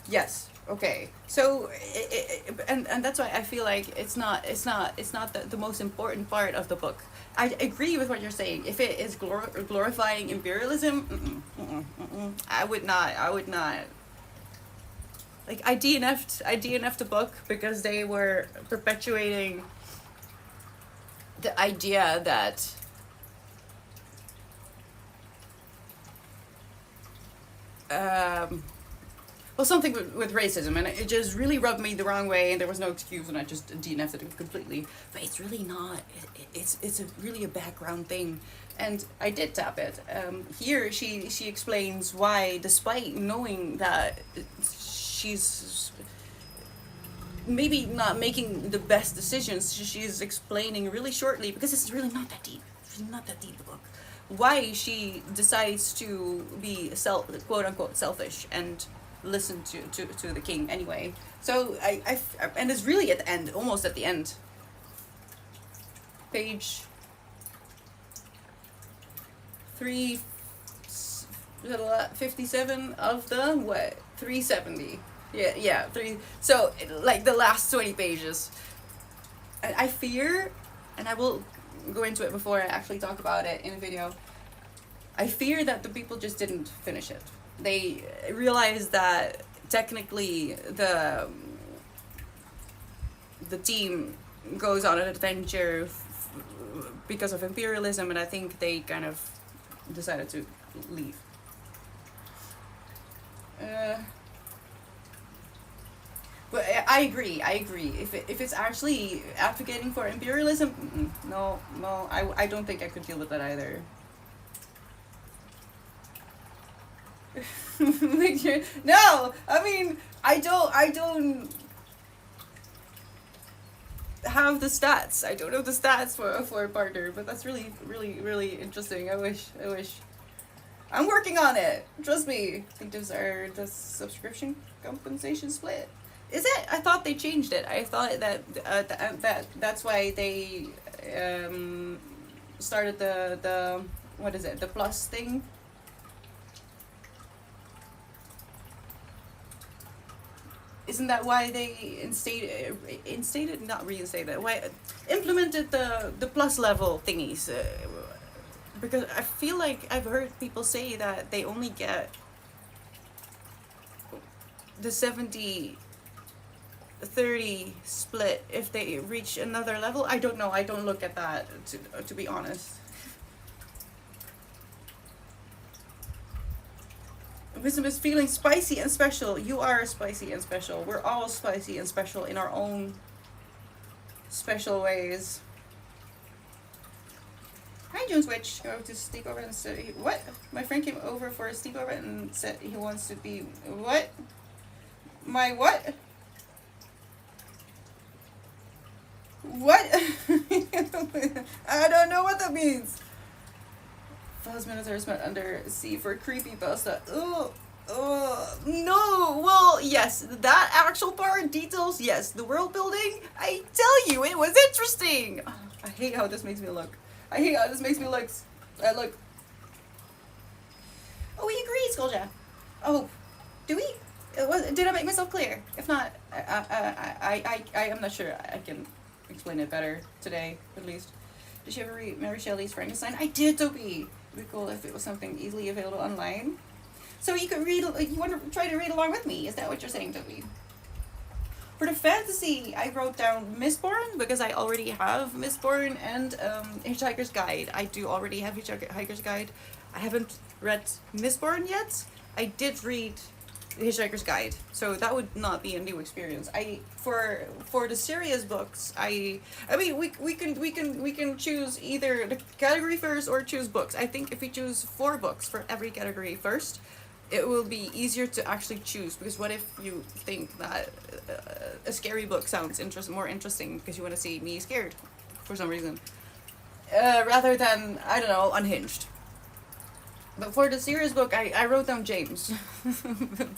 Yes. Okay. So, and that's why I feel like it's not the most important part of the book. I agree with what you're saying. If it is glorifying imperialism, I would not. Like, I DNF'd the book because they were perpetuating the idea that well, something with racism, and it just really rubbed me the wrong way, and there was no excuse, and I just DNF'd it completely. But it's really not. It's really a background thing, and I did tap it. Here, she explains why, despite knowing that she's maybe not making the best decisions, she's explaining really shortly, because it's really not that deep. It's really not that deep, the book. Why she decides to be quote unquote selfish and listen to the king anyway. So and it's really at the end, almost at the end. Page 357 of the what? 370. Yeah, three. So like the last 20 pages. I fear, and I will go into it before I actually talk about it in a video. I fear that the people just didn't finish it. They realized that technically the team goes on an adventure because of imperialism, and I think they kind of decided to leave. But I agree. If it's actually advocating for imperialism, no, I don't think I could deal with that either. No, I mean, I don't have the stats. I don't know the stats for a partner, but that's really interesting. I wish. I'm working on it. Trust me. I think those are the subscription compensation split. Is it? I thought they changed it. I thought that that's why they started the what is it? The plus thing. Isn't that why they implemented the plus level thingies? Because I feel like I've heard people say that they only get the 70-30 split if they reach another level. I don't know. I don't look at that, to be honest. Wisdom is feeling spicy and special. You are spicy and special. We're all spicy and special in our own special ways. Hi, Jones Witch. Go to sneak over and say, what? My friend came over for a sneak over and said he wants to be, what? My what? What? I don't know what that means. Falls Minotaurs met under sea for creepypasta. Oh, no. Well, yes, that actual part, details, yes. The world building, I tell you, it was interesting. Oh, I hate how this makes me look. I hate how this makes me look. Look. Oh, we agree, Skullja. Oh, do we? Did I make myself clear? If not, I am not sure. I can explain it better today, at least. Did you ever read Mary Shelley's Frankenstein? I did, Toby. It would be cool if it was something easily available online. So you could read. You want to try to read along with me? Is that what you're saying, Toby? For the fantasy, I wrote down Mistborn because I already have Mistborn and Hitchhiker's Guide. I do already have Hitchhiker's Guide. I haven't read Mistborn yet. I did read Hitchhiker's Guide, so that would not be a new experience. For the serious books, I mean we can choose either the category first or choose books. I think if we choose 4 books for every category first, it will be easier to actually choose, because what if you think that a scary book sounds more interesting because you want to see me scared for some reason, rather than, I don't know, Unhinged. But for the serious book, I wrote down James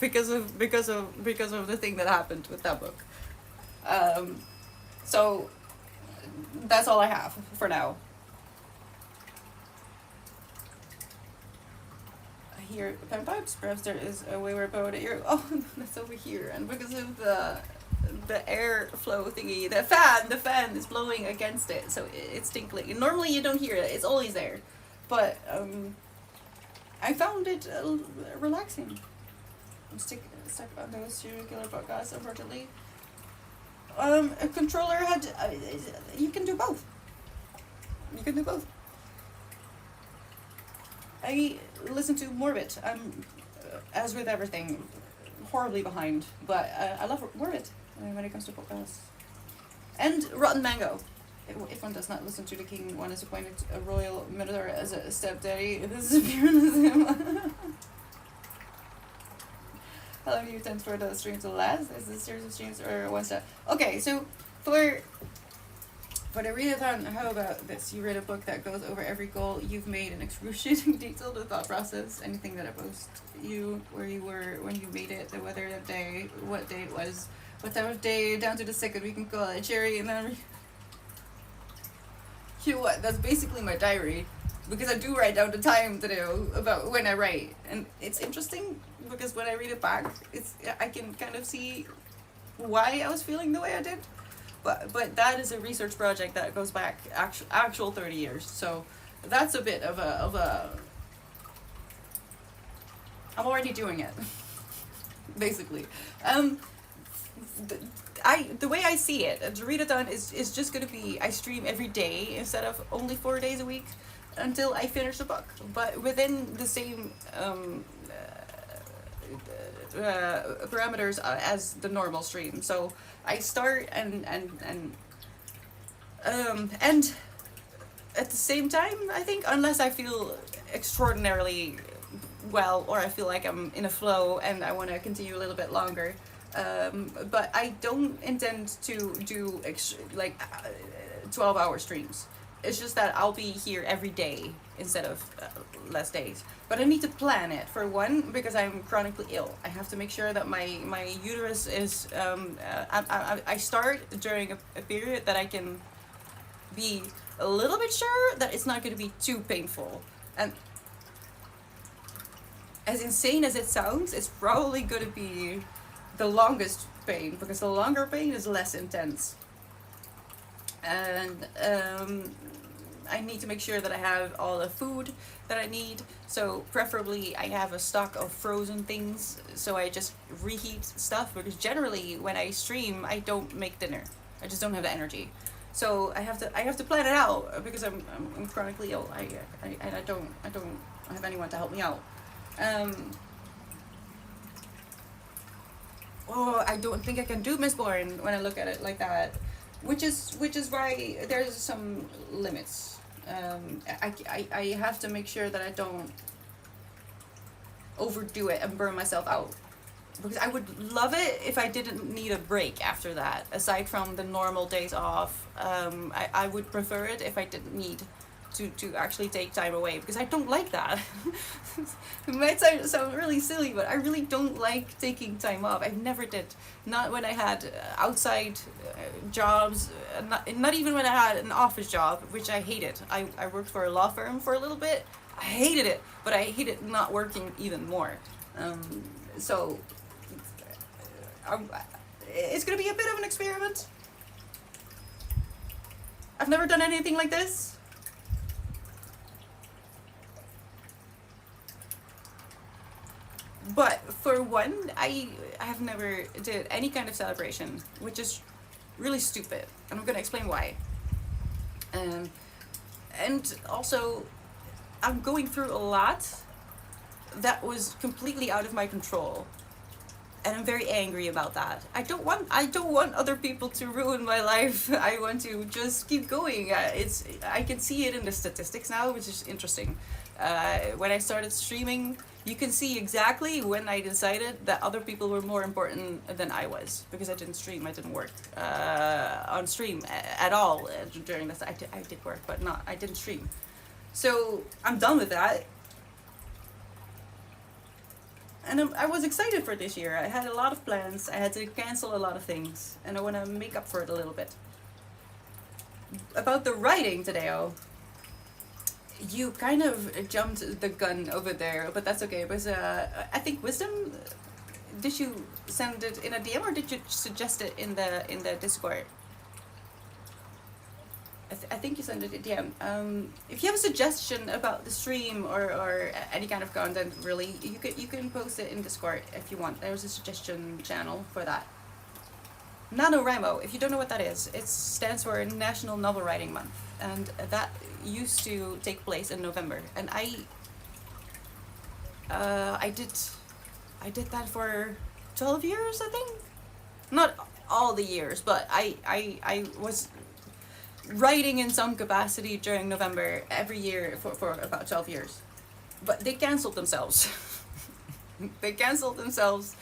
because of the thing that happened with that book. So that's all I have for now. I hear panpipes. Perhaps there is a wayward poet at your. Oh, that's over here, and because of the airflow thingy, the fan is blowing against it, so it's tinkling. And normally you don't hear it; it's always there, but I found it relaxing. I'm stuck on those serial killer podcasts, unfortunately. A controller had. You can do both. You can do both. I listen to Morbid. I'm, as with everything, horribly behind, but I love Morbid when it comes to podcasts. And Rotten Mango. If one does not listen to the king, one is appointed a royal minotaur as a stepdaddy. This is him. How long do you intend for the stream to last? Is this a series of streams or one step? Okay, so for the readathon, how about this? You read a book that goes over every goal you've made in excruciating detail, the thought process, anything that opposed you, where you were when you made it, the weather that day, what day it was, what time of day, down to the second we can call it cherry, and then you know what? That's basically my diary, because I do write down the time to know about when I write, and it's interesting because when I read it back, I can kind of see why I was feeling the way I did, but that is a research project that goes back actual 30 years, so that's a bit of a I'm already doing it, basically. The way I see it, the readathon is just going to be, I stream every day instead of only 4 days a week until I finish the book, but within the same parameters as the normal stream. So I start and end at the same time, I think, unless I feel extraordinarily well or I feel like I'm in a flow and I want to continue a little bit longer. But I don't intend to do 12-hour streams. It's just that I'll be here every day instead of less days. But I need to plan it, for one, because I'm chronically ill. I have to make sure that my uterus is... I start during a period that I can be a little bit sure that it's not going to be too painful. And as insane as it sounds, it's probably going to be the longest pain, because the longer pain is less intense. And I need to make sure that I have all the food that I need. So preferably I have a stock of frozen things, so I just reheat stuff, because generally when I stream I don't make dinner. I just don't have the energy. So I have to plan it out, because I'm chronically ill. I don't have anyone to help me out. Oh, I don't think I can do Mistborn when I look at it like that, which is why there's some limits. I have to make sure that I don't overdo it and burn myself out, because I would love it if I didn't need a break after that. Aside from the normal days off, I would prefer it if I didn't need to actually take time away, because I don't like that. It might sound really silly, but I really don't like taking time off. I never did. Not when I had outside jobs, not even when I had an office job, which I hated. I worked for a law firm for a little bit. I hated it, but I hated not working even more. So it's going to be a bit of an experiment. I've never done anything like this. But for one, I have never did any kind of celebration, which is really stupid. And I'm going to explain why. And also, I'm going through a lot that was completely out of my control. And I'm very angry about that. I don't want other people to ruin my life. I want to just keep going. I can see it in the statistics now, which is interesting. When I started streaming, you can see exactly when I decided that other people were more important than I was, because I didn't stream. I didn't work on stream at all during this. I did work, but I didn't stream. So I'm done with that. And I was excited for this year. I had a lot of plans. I had to cancel a lot of things, and I want to make up for it a little bit. About the writing today, you kind of jumped the gun over there, but that's okay. Because I think Wisdom, did you send it in a DM or did you suggest it in the Discord? I think you sent it in DM. If you have a suggestion about the stream or any kind of content, really, you can post it in Discord if you want. There's a suggestion channel for that. NaNoWriMo, if you don't know what that is, it stands for National Novel Writing Month, and that used to take place in November. And I did that for 12 years, I think. Not all the years, but I was writing in some capacity during November every year for about 12 years. But they canceled themselves. They canceled themselves.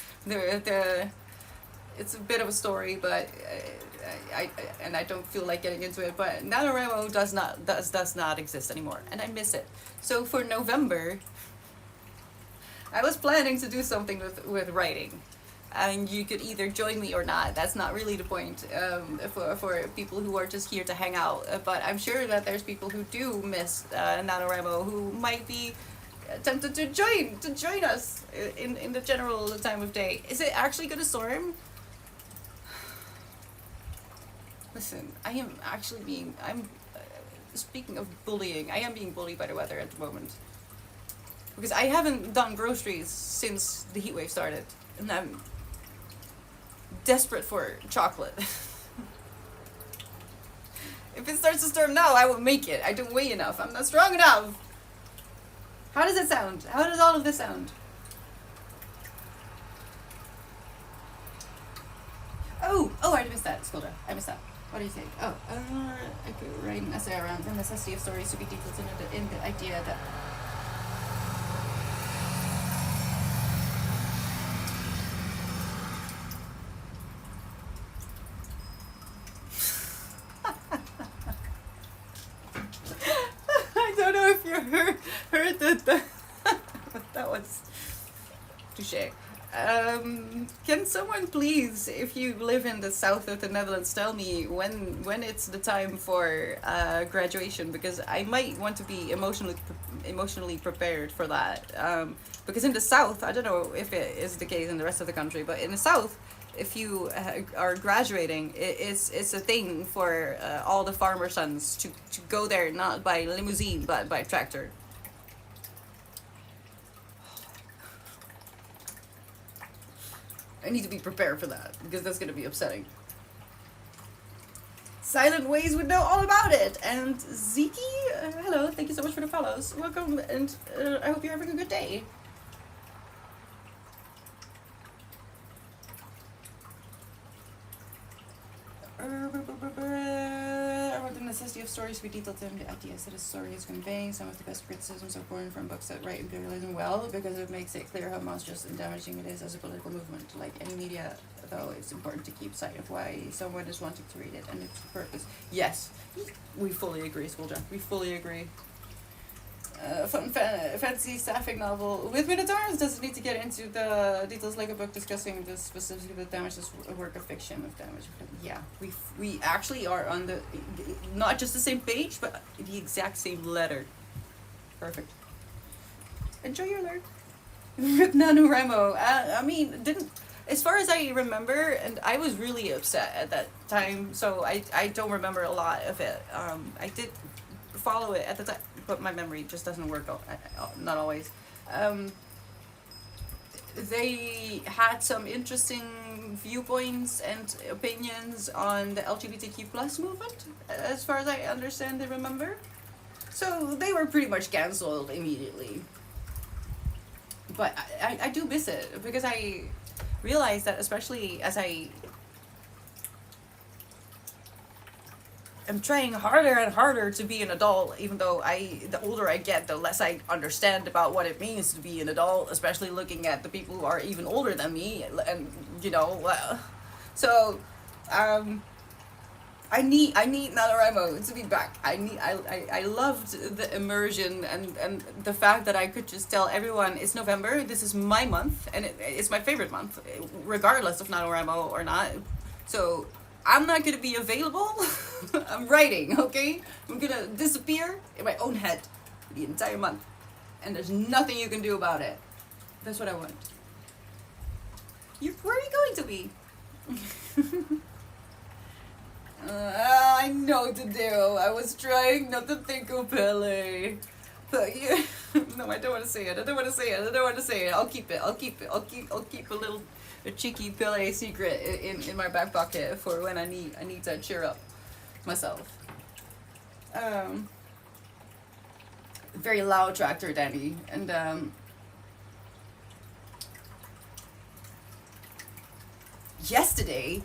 It's a bit of a story, but I don't feel like getting into it. But NaNoWriMo does not exist anymore, and I miss it. So for November, I was planning to do something with writing, and you could either join me or not. That's not really the point for people who are just here to hang out. But I'm sure that there's people who do miss NaNoWriMo who might be tempted to join us in the general time of day. Is it actually gonna storm? Listen, I'm speaking of bullying, I am being bullied by the weather at the moment. Because I haven't done groceries since the heat wave started, and I'm desperate for chocolate. If it starts to storm now, I will make it. I don't weigh enough. I'm not strong enough. How does it sound? How does all of this sound? Oh, I missed that, Skolda. I missed that. What do you think? I could write an essay around the necessity of stories to be detailed in the idea that I don't know if you heard that. That was touché. Can someone please, if you live in the south of the Netherlands, tell me when it's the time for graduation, because I might want to be emotionally prepared for that. Because in the south, I don't know if it is the case in the rest of the country, but in the south, if you are graduating, it's a thing for all the farmer sons to go there, not by limousine but by tractor. I need to be prepared for that because that's going to be upsetting. Silent Ways would know all about it. And Ziki, hello, thank you so much for the follows. Welcome, and I hope you're having a good day. I wrote the necessity of stories to be detailed in the ideas that a story is conveying. Some of the best criticisms are born from books that write imperialism well, because it makes it clear how monstrous and damaging it is as a political movement. Like any media, though, it's important to keep sight of why someone is wanting to read it and its purpose. Yes, we fully agree, Schooljack. We fully agree. Fun fantasy staffing novel with Minotaurs doesn't need to get into the details like a book discussing the specifically the damages a work of fiction of damage. Yeah, we actually are on the not just the same page but the exact same letter. Perfect. Enjoy your learn with NaNoWriMo. I mean, didn't as far as I remember, and I was really upset at that time, so I don't remember a lot of it. I did follow it at the time, but my memory just doesn't work out, not always. They had some interesting viewpoints and opinions on the LGBTQ plus movement, as far as I understand and remember. So they were pretty much cancelled immediately. But I do miss it, because I realized that, especially as I am trying harder and harder to be an adult, even though the older I get, the less I understand about what it means to be an adult, especially looking at the people who are even older than me, and so I need NaNoWriMo to be back. I loved the immersion and the fact that I could just tell everyone it's November, this is my month, and it's my favorite month, regardless of NaNoWriMo or not. So I'm not gonna be available. I'm writing, okay? I'm gonna disappear in my own head the entire month, and there's nothing you can do about it. That's what I want. Where are you going to be? I know what to do. I was trying not to think of Pele. But yeah, no, I don't want to say it. I don't want to say it. I'll keep it. I'll keep a cheeky Pele secret in my back pocket for when I need to cheer up myself. Very loud tractor, Danny, and yesterday.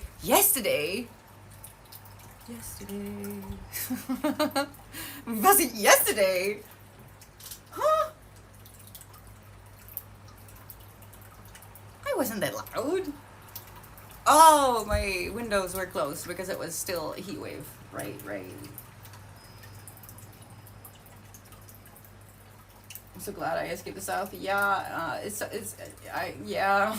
Was it yesterday? Huh? I wasn't that loud. Oh, my windows were closed because it was still a heat wave. Right. I'm so glad I escaped the south. Yeah, yeah.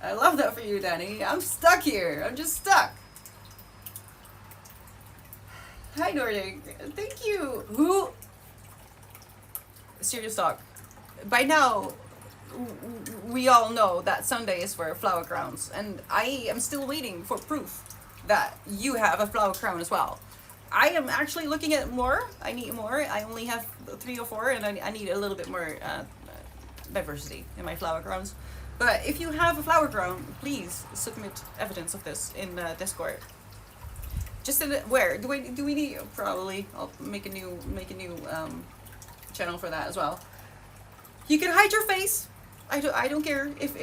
I love that for you, Danny. I'm stuck here. I'm just stuck. Hi, Nordic. Thank you. Who? Serious talk. By now, we all know that Sunday is for flower crowns, and I am still waiting for proof that you have a flower crown as well. I am actually looking at more. I need more. I only have 3 or 4, and I need a little bit more diversity in my flower crowns. But if you have a flower crown, please submit evidence of this in Discord. Just in where do we need? Probably I'll make a new channel for that as well. You can hide your face. I don't care if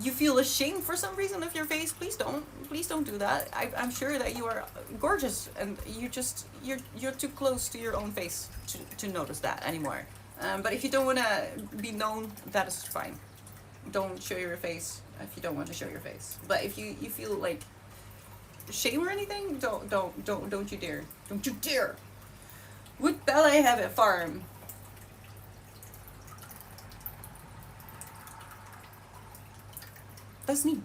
you feel ashamed for some reason of your face. Please don't do that. I'm sure that you are gorgeous, and you're too close to your own face to notice that anymore. But if you don't want to be known, that is fine. Don't show your face if you don't want to show your face. But if you feel like shame or anything, don't you dare. Don't you dare. Would Ballet have a farm? Does need.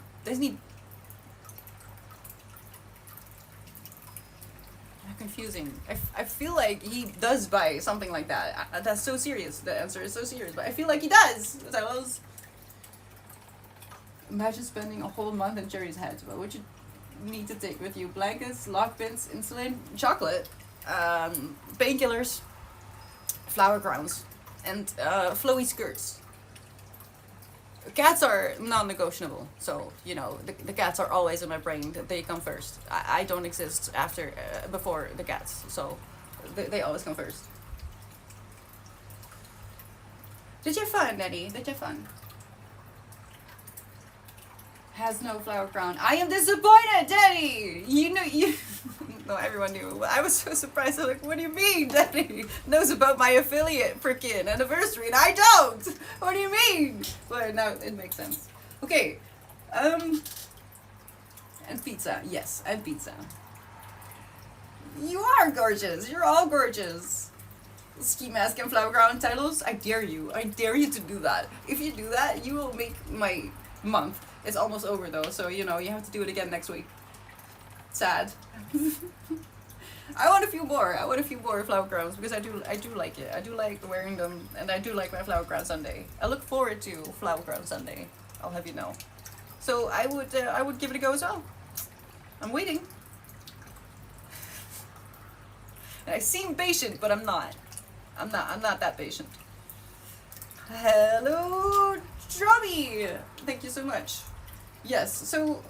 Confusing. I feel like he does buy something like that. That's so serious. The answer is so serious, but I feel like he does. Imagine spending a whole month in Jerry's head. What would you need to take with you? Blankets, lock bins, insulin, chocolate, painkillers, flower crowns, and flowy skirts. Cats are non-negotiable, so the cats are always in my brain. They come first. I don't exist before the cats, so they always come first. Did you have fun, Eddie? Did you have fun? Has no flower crown. I am disappointed, Daddy. You. No, everyone knew. I was so surprised. I'm like, what do you mean, Daddy knows about my affiliate freaking anniversary and I don't? What do you mean? Well, now it makes sense. Okay, and pizza. Yes, and pizza. You are gorgeous. You're all gorgeous. Ski mask and flower crown titles. I dare you. I dare you to do that. If you do that, you will make my month. It's almost over though, so you have to do it again next week. Sad. I want a few more. I want a few more flower crowns because I do like it. I do like wearing them, and I do like my flower crown Sunday. I look forward to flower crown Sunday. I'll have you know. So I would give it a go as well. I'm waiting. And I seem patient, but I'm not. I'm not that patient. Hello, Drummy. Thank you so much. Yes, so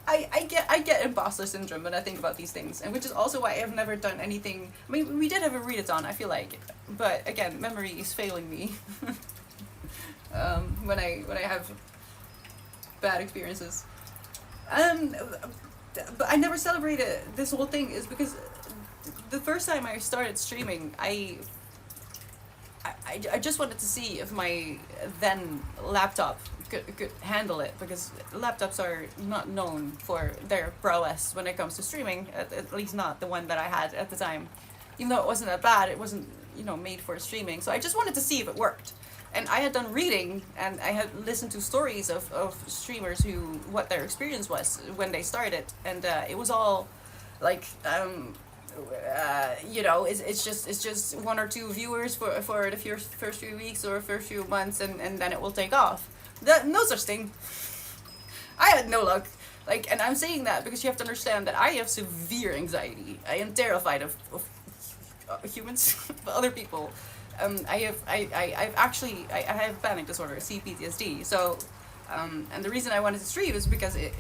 I get imposter syndrome when I think about these things, and which is also why I've never done anything. I mean, we did have a readathon, I feel like, but again, memory is failing me. When I have bad experiences. But I never celebrated this whole thing is because the first time I started streaming, I just wanted to see if my then laptop could handle it, because laptops are not known for their prowess when it comes to streaming, at least not the one that I had at the time. Even though it wasn't that bad, it wasn't made for streaming, so I just wanted to see if it worked. And I had done reading, and I had listened to stories of streamers what their experience was when they started, and it was all like it's just one or two viewers for the first few weeks or first few months, and then it will take off. No such thing. I had no luck. And I'm saying that because you have to understand that I have severe anxiety. I am terrified of humans, other people. I have panic disorder, CPTSD. So, and the reason I wanted to stream is because it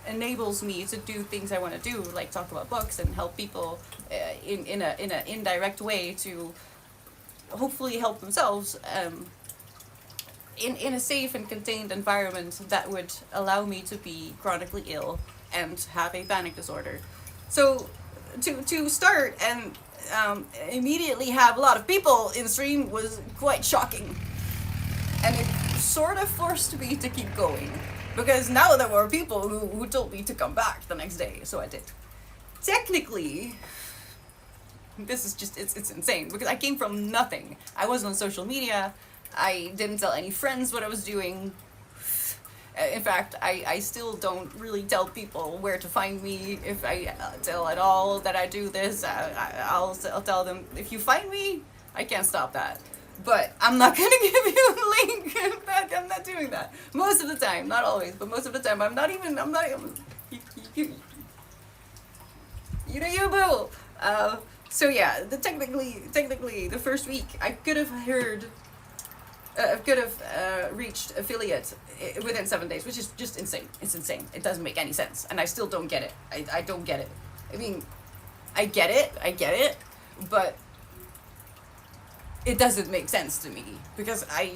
enables me to do things I want to do, like talk about books and help people in an indirect way to hopefully help themselves in a safe and contained environment that would allow me to be chronically ill and have a panic disorder. So to start and immediately have a lot of people in stream was quite shocking, and it sort of forced me to keep going. Because now there were people who told me to come back the next day, so I did. Technically, this is just, it's insane, because I came from nothing. I wasn't on social media, I didn't tell any friends what I was doing. In fact, I still don't really tell people where to find me. If I tell at all that I do this, I'll tell them, if you find me, I can't stop that. But I'm not gonna give you a link. I'm not doing that. Most of the time, not always, but most of the time, I'm not even, you boo. So yeah, technically, the first week, I could have reached affiliate within 7 days, which is just insane. It's insane. It doesn't make any sense, and I still don't get it. I don't get it. I mean, I get it, but it doesn't make sense to me, because I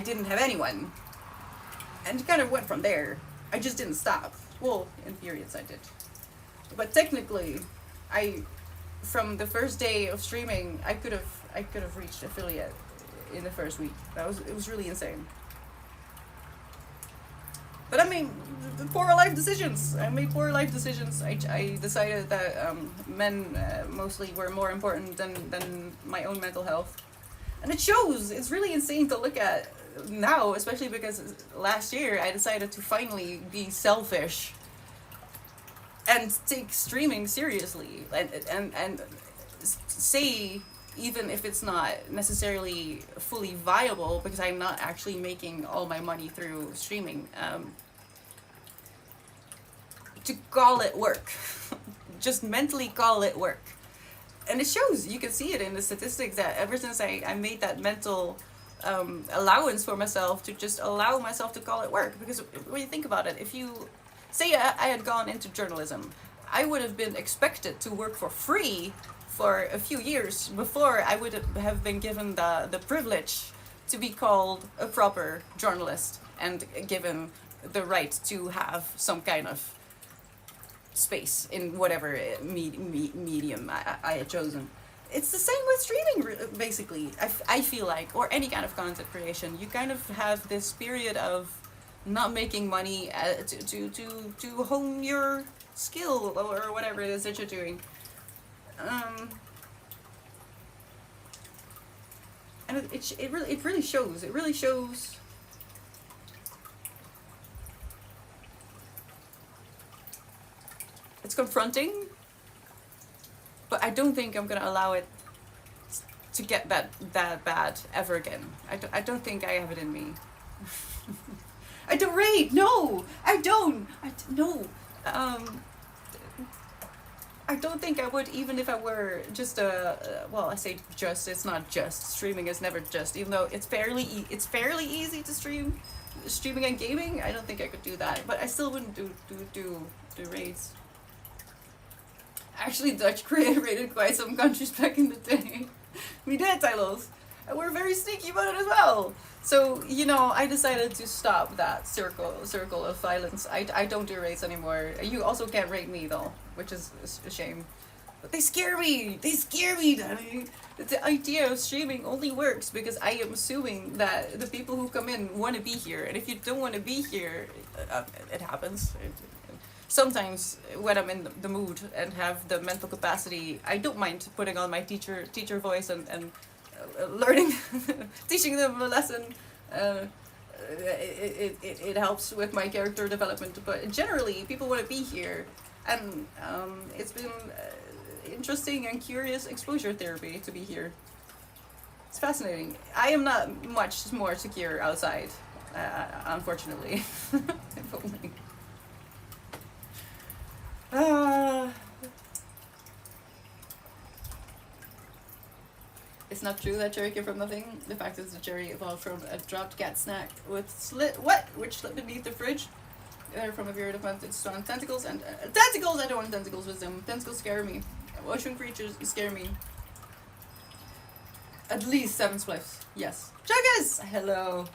didn't have anyone, and it kind of went from there. I just didn't stop. Well, in periods I did, but technically, from the first day of streaming, I could have reached affiliate in the first week. It was really insane. But I mean, poor life decisions. I made poor life decisions. I decided that men mostly were more important than my own mental health. And it shows. It's really insane to look at now, especially because last year I decided to finally be selfish and take streaming seriously and say even if it's not necessarily fully viable because I'm not actually making all my money through streaming, to call it work. Just mentally call it work. And it shows. You can see it in the statistics that ever since I made that mental allowance for myself to just allow myself to call it work. Because when you think about it, if you say I had gone into journalism, I would have been expected to work for free for a few years before I would have been given the privilege to be called a proper journalist and given the right to have some kind of space in whatever medium I had chosen. It's the same with streaming, basically. I feel like, or any kind of content creation, you kind of have this period of not making money to hone your skill or whatever it is that you're doing. And it really shows. It really shows. It's confronting, but I don't think I'm gonna allow it to get that bad ever again. I don't think I have it in me. I don't rate. No, I don't. No. I don't think I would, even if I were just well, I say just, it's not just. Streaming is never just, even though it's fairly easy to stream. Streaming and gaming, I don't think I could do that, but I still wouldn't do raids. Actually, Dutch raided quite some countries back in the day. We did, titles. And we're very sneaky about it as well. So, you know, I decided to stop that circle of violence. I don't do raids anymore. You also can't raid me, though, which is a shame. But they scare me! They scare me, Danny! The idea of streaming only works because I am assuming that the people who come in want to be here. And if you don't want to be here, it happens. Sometimes when I'm in the mood and have the mental capacity, I don't mind putting on my teacher voice and learning, teaching them a lesson. It helps with my character development, but generally people want to be here, and it's been interesting and curious exposure therapy to be here. It's fascinating. I am not much more secure outside, unfortunately. If only. It's not true that cherry came from nothing. The fact is the cherry evolved from a dropped cat snack with which slit beneath the fridge. They're from a period of months. It's strong tentacles and tentacles. I don't want tentacles with them. Tentacles scare me. Ocean creatures scare me. At least 7 spliffs. Yes. Chuggas! Hello.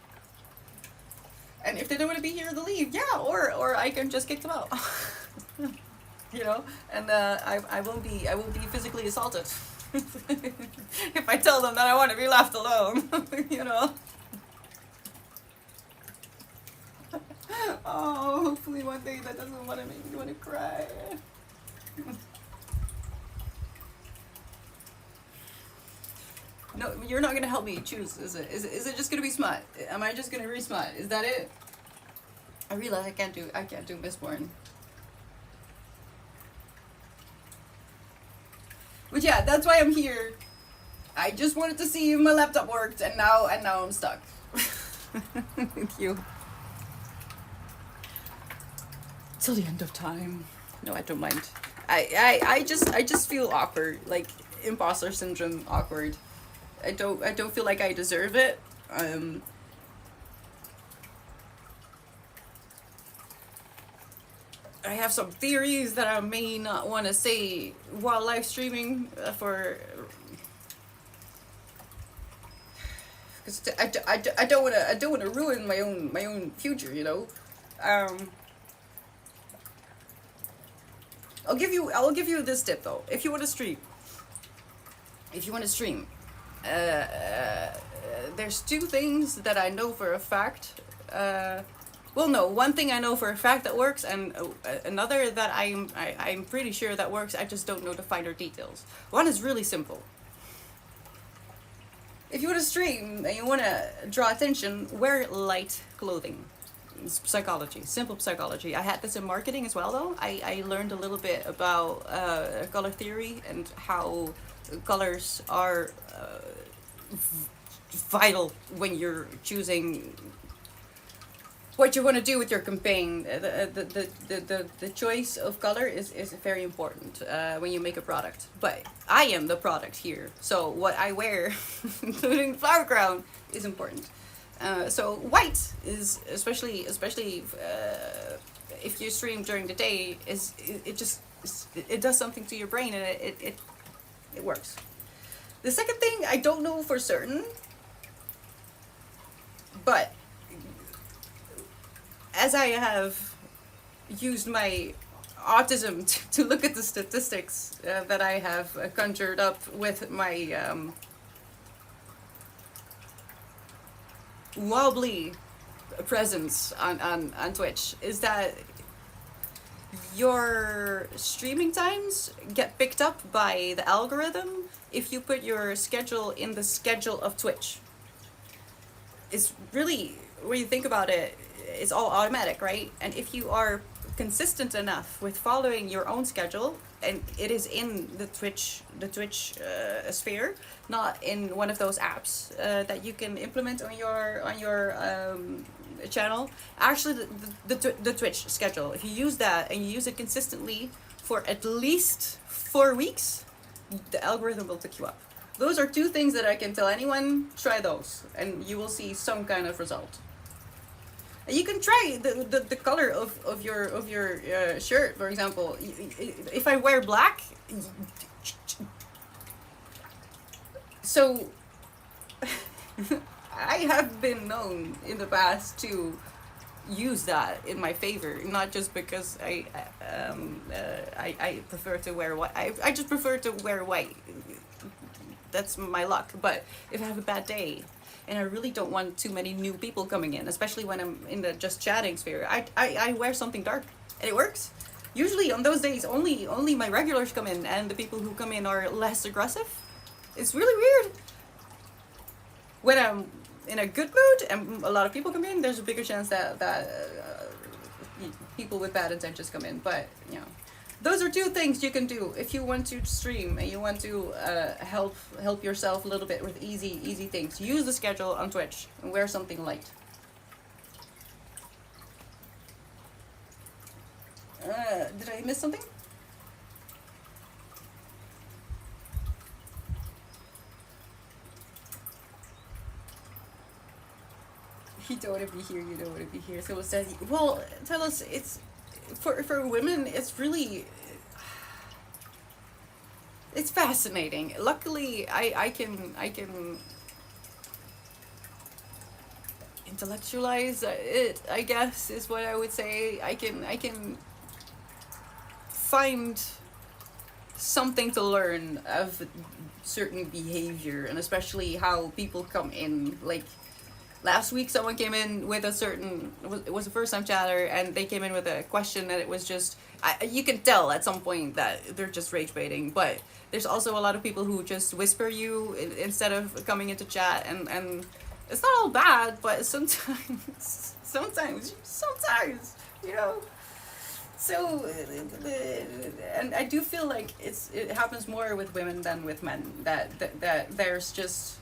And if they don't want to be here, they'll leave. Yeah, or I can just kick them out. You know, and I won't be physically assaulted if I tell them that I want to be left alone. You know. Oh, hopefully one day that doesn't want to make me want to cry. No, you're not gonna help me choose, is it? Is it just gonna be smut? Am I just gonna read smut? Is that it? I realize I can't do Mistborn. But yeah, that's why I'm here. I just wanted to see if my laptop worked, and now I'm stuck. Thank you. Till the end of time. No, I don't mind. I just feel awkward, like imposter syndrome awkward. I don't feel like I deserve it. I have some theories that I may not want to say while live streaming because I don't want to ruin my own future, you know. I'll give you this tip though. If you want to stream, there's 2 things that I know for a fact. Well, no, one thing I know for a fact that works, and another that I'm pretty sure that works. I just don't know the finer details. One is really simple. If you want to stream and you want to draw attention, wear light clothing. It's psychology, simple psychology. I had this in marketing as well, though. I learned a little bit about color theory and how colors are vital when you're choosing what you want to do with your campaign. The choice of color is very important when you make a product. But I am the product here, so what I wear, including flower crown, is important. So white is especially if you stream during the day, it just it does something to your brain, and it works. The second thing, I don't know for certain, but as I have used my autism to look at the statistics that I have conjured up with my wobbly presence on Twitch, is that your streaming times get picked up by the algorithm if you put your schedule in the schedule of Twitch. It's really, when you think about it, it's all automatic, right? And if you are consistent enough with following your own schedule, and it is in the Twitch sphere, not in one of those apps that you can implement on your channel. Actually, the Twitch schedule, if you use that and you use it consistently for at least 4 weeks, the algorithm will pick you up. Those are two things that I can tell anyone. Try those, and you will see some kind of result. You can try the color of your shirt, for example. If I wear black, so I have been known in the past to use that in my favor, not just because I prefer to wear white. I just prefer to wear white. That's my luck. But if I have a bad day, and I really don't want too many new people coming in, especially when I'm in the just chatting sphere, I wear something dark, and it works. Usually on those days, only my regulars come in, and the people who come in are less aggressive. It's really weird. When I'm in a good mood and a lot of people come in, there's a bigger chance that people with bad intentions come in. But you know, those are two things you can do if you want to stream and you want to help yourself a little bit with easy things. Use the schedule on Twitch and wear something light. Did I miss something? You don't want to be here, you don't want to be here. So it says, well, tell us, it's for women, it's really, it's fascinating. Luckily, I can intellectualize it, I guess, is what I would say. I can find something to learn of certain behavior, and especially how people come in. Like last week, someone came in with a certain, it was a first time chatter, and they came in with a question that it was just, you can tell at some point that they're just rage baiting. But there's also a lot of people who just whisper you instead of coming into chat, and it's not all bad, but sometimes, you know. So, and I do feel like it happens more with women than with men, that there's just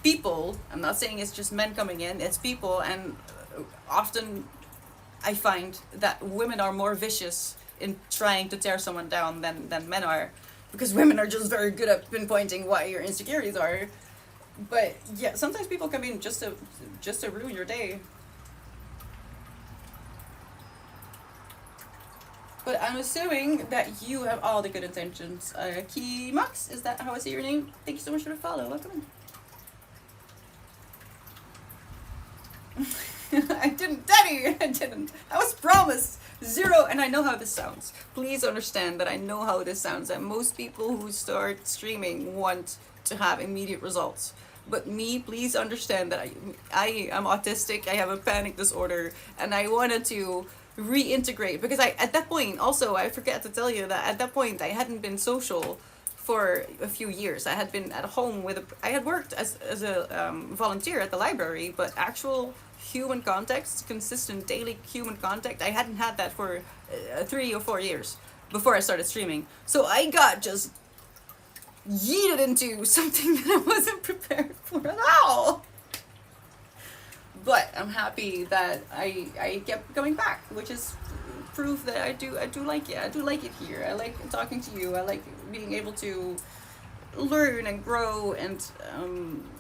people. I'm not saying it's just men coming in, it's people, and often I find that women are more vicious in trying to tear someone down than men are, because women are just very good at pinpointing what your insecurities are. But yeah, sometimes people come in just to ruin your day. But I'm assuming that you have all the good intentions. Kimax, is that how I say your name? Thank you so much for the follow. Welcome in. I didn't, Daddy! I didn't. I was promised 0, and I know how this sounds. Please understand that I know how this sounds, that most people who start streaming want to have immediate results. But me, please understand that I am autistic, I have a panic disorder, and I wanted to reintegrate, because at that point, also, I forget to tell you that at that point, I hadn't been social for a few years. I had been at home I had worked as a volunteer at the library, but actual human contact, consistent daily human contact, I hadn't had that for 3 or 4 years before I started streaming. So I got just yeeted into something that I wasn't prepared for at all. But I'm happy that I kept coming back, which is proof that I do like it. I do like it here. I like talking to you. I like being able to learn and grow, and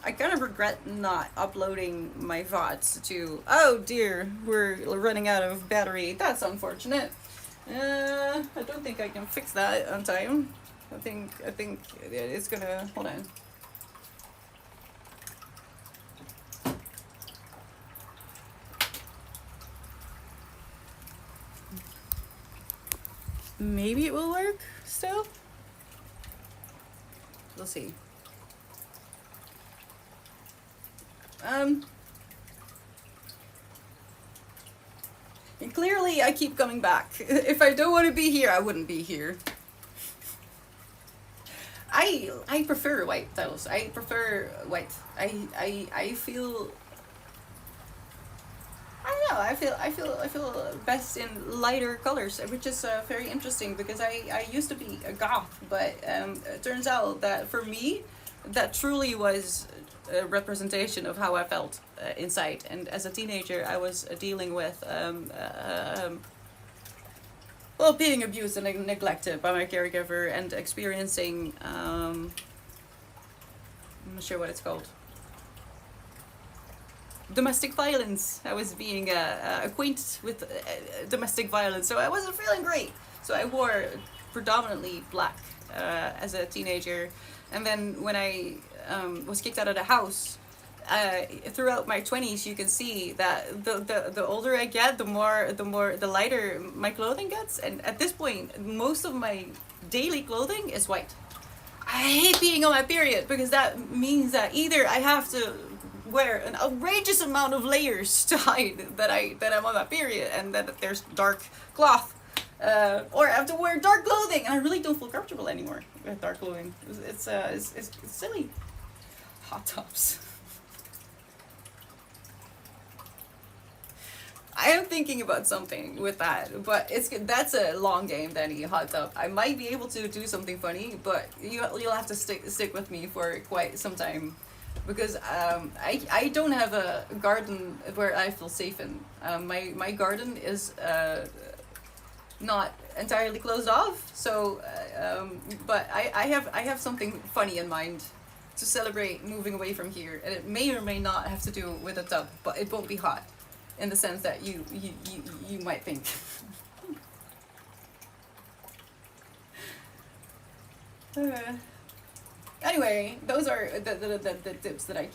I kind of regret not uploading my VODs to. Oh dear, we're running out of battery. That's unfortunate. I don't think I can fix that on time. I think it's gonna, hold on. Maybe it will work still. We'll see. And clearly I keep coming back. If I don't want to be here, I wouldn't be here. I prefer white tiles. I prefer white. I feel, I don't know. I feel best in lighter colors, which is very interesting because I used to be a goth, but it turns out that for me, that truly was a representation of how I felt inside. And as a teenager, I was dealing with well, being abused and neglected by my caregiver, and experiencing I'm not sure what it's called. Domestic violence. I was being acquainted with domestic violence, so I wasn't feeling great. So I wore predominantly black as a teenager, and then when I was kicked out of the house, throughout my 20s, you can see that the older I get, the lighter my clothing gets, and at this point, most of my daily clothing is white. I hate being on my period because that means that either I have to wear an outrageous amount of layers to hide that I'm on my period and that there's dark cloth, or I have to wear dark clothing, and I really don't feel comfortable anymore with dark clothing. It's silly. Hot tops. I am thinking about something with that, but that's a long game, Danny. Hot tub. I might be able to do something funny, but you'll have to stick with me for quite some time, because I don't have a garden where I feel safe in. My garden is not entirely closed off, so but I have something funny in mind to celebrate moving away from here, and it may or may not have to do with a tub, but it won't be hot in the sense that you might think. Anyway, those are the tips that I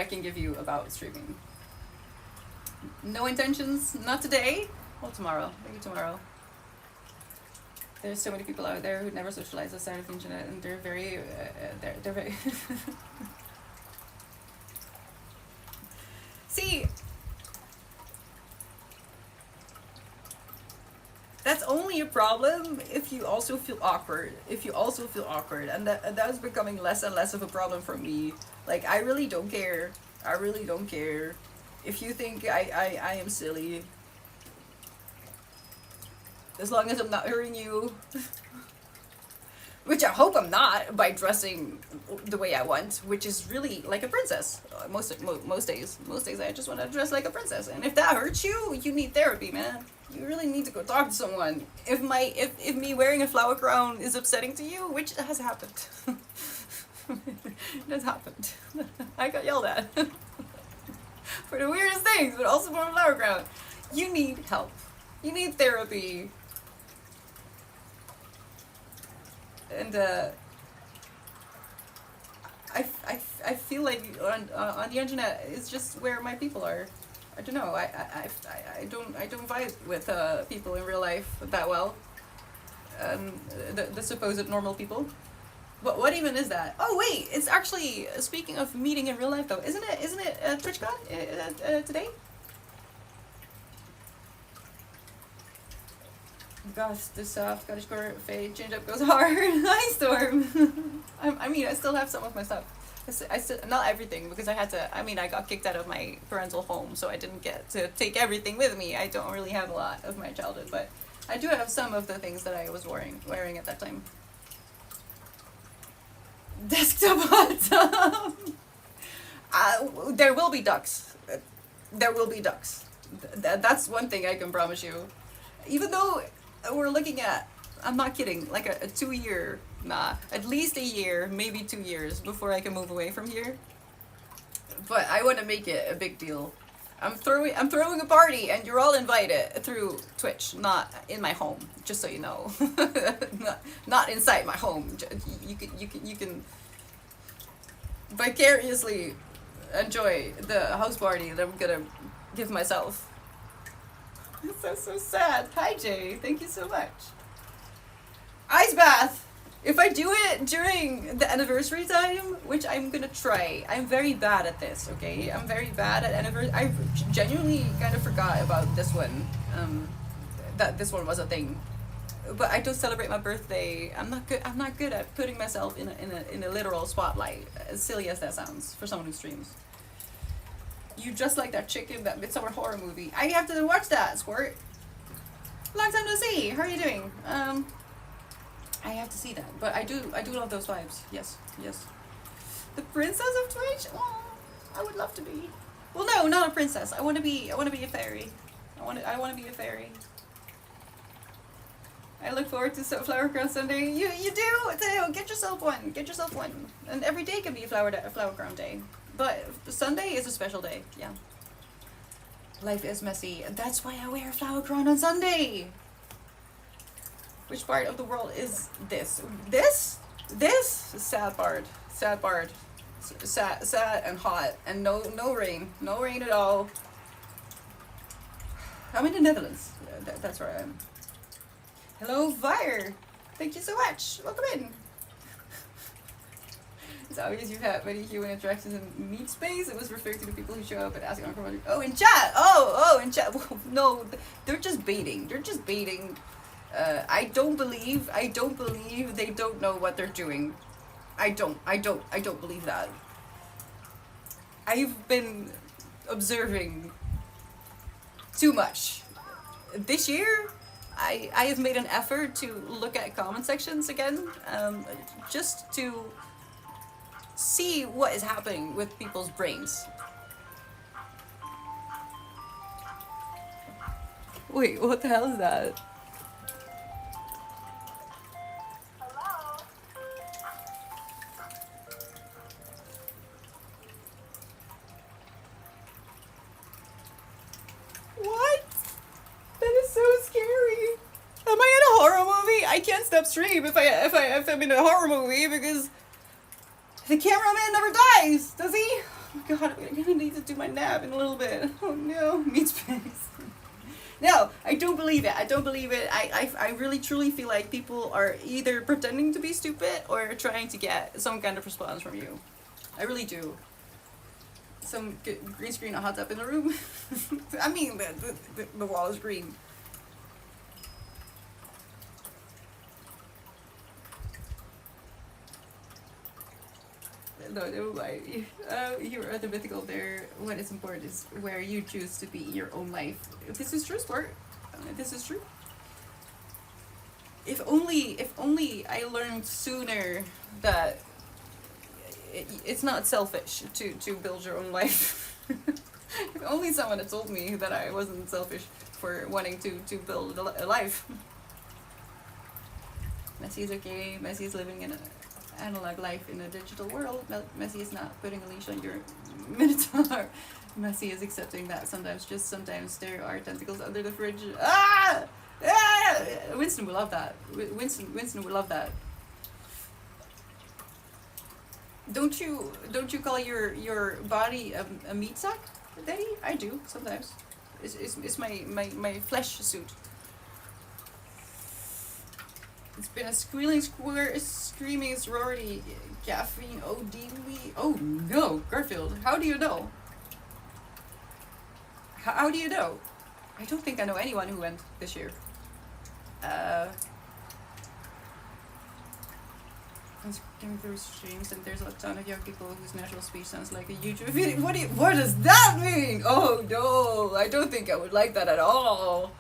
can give you about streaming. No intentions, not today. Well, tomorrow, maybe tomorrow. There's so many people out there who never socialize outside of the internet, and they're very they're very see. That's only a problem if you also feel awkward. And that's becoming less and less of a problem for me. Like, I really don't care. If you think I am silly, as long as I'm not hurting you, which I hope I'm not by dressing the way I want, which is really like a princess. Most days I just want to dress like a princess. And if that hurts you, you need therapy, man. You really need to go talk to someone. If me wearing a flower crown is upsetting to you, which has happened. It has happened. I got yelled at for the weirdest things, but also for a flower crown. You need help. You need therapy. And I feel like on the internet is just where my people are. I don't know. I don't vibe with people in real life that well. The supposed normal people. But what even is that? Oh wait, it's actually, speaking of meeting in real life though, isn't it TwitchCon today? Gosh, this Scottish fade change up goes hard. Hi Storm. I still have some of my stuff. I still, not everything, because I got kicked out of my parental home, so I didn't get to take everything with me. I don't really have a lot of my childhood, but I do have some of the things that I was wearing at that time. Desktop hot tub. There will be ducks. There will be ducks. That's one thing I can promise you. Even though we're looking at, I'm not kidding, like a 2 year, nah, at least a year, maybe 2 years before I can move away from here. But I want to make it a big deal. I'm throwing a party, and you're all invited through Twitch, not in my home. Just so you know, not inside my home. You can vicariously enjoy the house party that I'm gonna give myself. That's so sad. Hi Jay, thank you so much. Ice bath. If I do it during the anniversary time, which I'm gonna try, I'm very bad at this, okay? I'm very bad at anniversary. I genuinely kind of forgot about this one, that this one was a thing. But I don't celebrate my birthday. I'm not good at putting myself in a literal spotlight, as silly as that sounds for someone who streams. You just like that chick in that Midsummer horror movie. I have to watch that, Squirt. Long time no see. How are you doing? I have to see that, but I do love those vibes. Yes. The princess of Twitch. Oh, I would love to be. Well, no, not a princess. I want to be a fairy. I want to be a fairy. I look forward to Flower Crown Sunday. You do? Get yourself one. Get yourself one. And every day can be a Flower Crown day, but Sunday is a special day. Yeah. Life is messy. That's why I wear a flower crown on Sunday. Which part of the world is this? This? Sad part. Sad and hot, and no rain. No rain at all. I'm in the Netherlands. That's where I am. Hello, Vire. Thank you so much. Welcome in. It's obvious you've had many human interactions in meat space. It was referring to the people who show up and ask Uncle Roger. Oh, in chat. Oh, in chat. No, they're just baiting. I don't believe they don't know what they're doing. I don't believe that. I've been observing too much. This year, I have made an effort to look at comment sections again, just to see what is happening with people's brains. Wait, what the hell is that? What? That is so scary. Am I in a horror movie? I can't stop stream if I'm in a horror movie because the cameraman never dies, does he? Oh my god, I'm gonna need to do my nap in a little bit. Oh no, meat space. No, I don't believe it. I really truly feel like people are either pretending to be stupid or trying to get some kind of response from you. I really do. Some green screen a hot tub in the room. I mean, the wall is green. No, you are the mythical there. What is important is where you choose to be in your own life. This is true, Sport. This is true. If only I learned sooner that it's not selfish to build your own life. If only someone had told me that I wasn't selfish for wanting to build a life. Messi is okay. Messi is living in an analog life in a digital world. Messi is not putting a leash on your minotaur. Messi is accepting that sometimes there are tentacles under the fridge. Ah! Winston would love that. Winston would love that. Don't you call your body a meat sack, Daddy? I do sometimes. It's my flesh suit. It's been a screaming sorority caffeine OD. Oh no, Garfield. How do you know? How do you know? I don't think I know anyone who went this year. I'm skimming through streams and there's a ton of young people whose natural speech sounds like a YouTube video. What does that mean? Oh no, I don't think I would like that at all.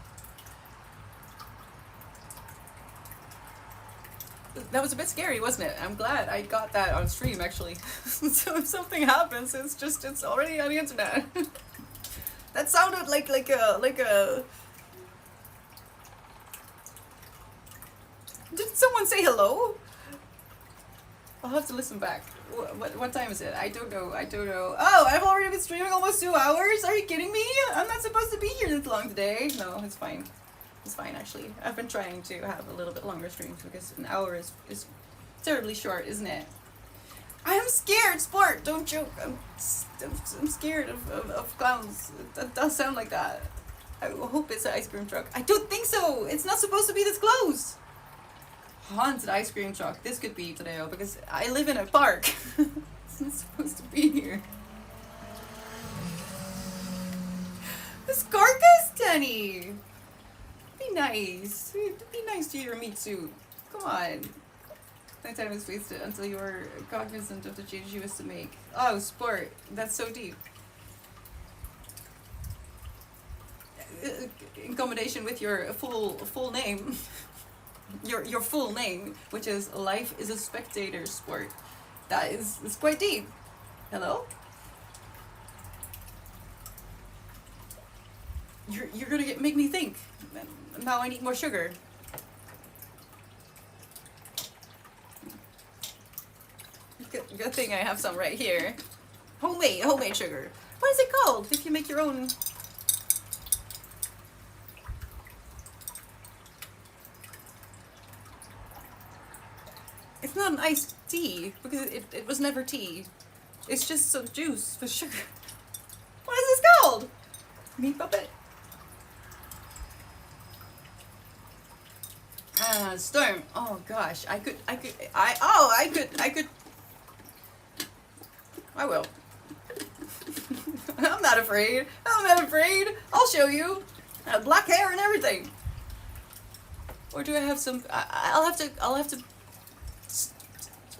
That was a bit scary, wasn't it? I'm glad I got that on stream, actually. So if something happens, it's already on the internet. That sounded like a. Did someone say hello? I'll have to listen back. What time is it? I don't know. Oh, I've already been streaming almost 2 hours? Are you kidding me? I'm not supposed to be here this long today. No, it's fine. It's fine, actually. I've been trying to have a little bit longer streams because an hour is terribly short, isn't it? I'm scared, Sport! Don't joke. I'm scared of clowns. That does sound like that. I hope it's an ice cream truck. I don't think so! It's not supposed to be this close! Haunted ice cream truck. This could be today, because I live in a park. It's not supposed to be here. This carcass, Tenny! Be nice. Be nice to your meat suit. Come on. My time is wasted until you are cognizant of the change you wish to make. Oh, Sport. That's so deep. In combination with your full name. Your full name, which is Life is a Spectator, Sport. That is quite deep. Hello? You're gonna make me think. Now I need more sugar. Good thing I have some right here. Homemade sugar. What is it called if you make your own? It's not an iced tea, because it was never tea. It's just some juice with sugar. What is this called? Meat puppet? Storm. Oh gosh, I will. I'm not afraid. I'll show you. I have black hair and everything. Or do I have some? I'll have to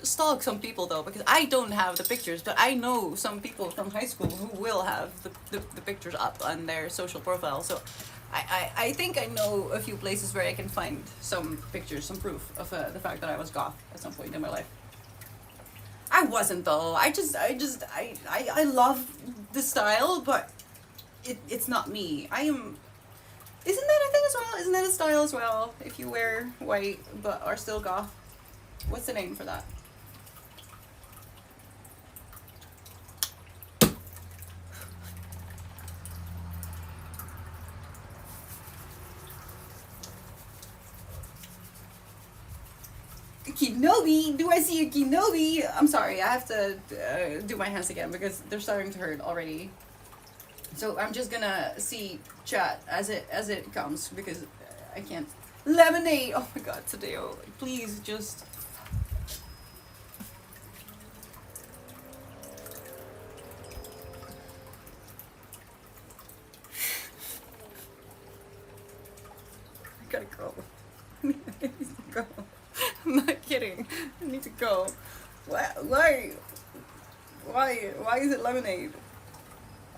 stalk some people though, because I don't have the pictures, but I know some people from high school who will have the pictures up on their social profile. So I think I know a few places where I can find some pictures, some proof of the fact that I was goth at some point in my life. I wasn't though. I love the style, but it's not me. I am. Isn't that a thing as well? Isn't that a style as well? If you wear white but are still goth, what's the name for that? Kenobi? Do I see a Kenobi? I'm sorry, I have to do my hands again because they're starting to hurt already. So I'm just gonna see chat as it comes because I can't. Lemonade! Oh my god, Tadeo, please just. I gotta go. I need to go. I'm not kidding. I need to go. Why is it lemonade?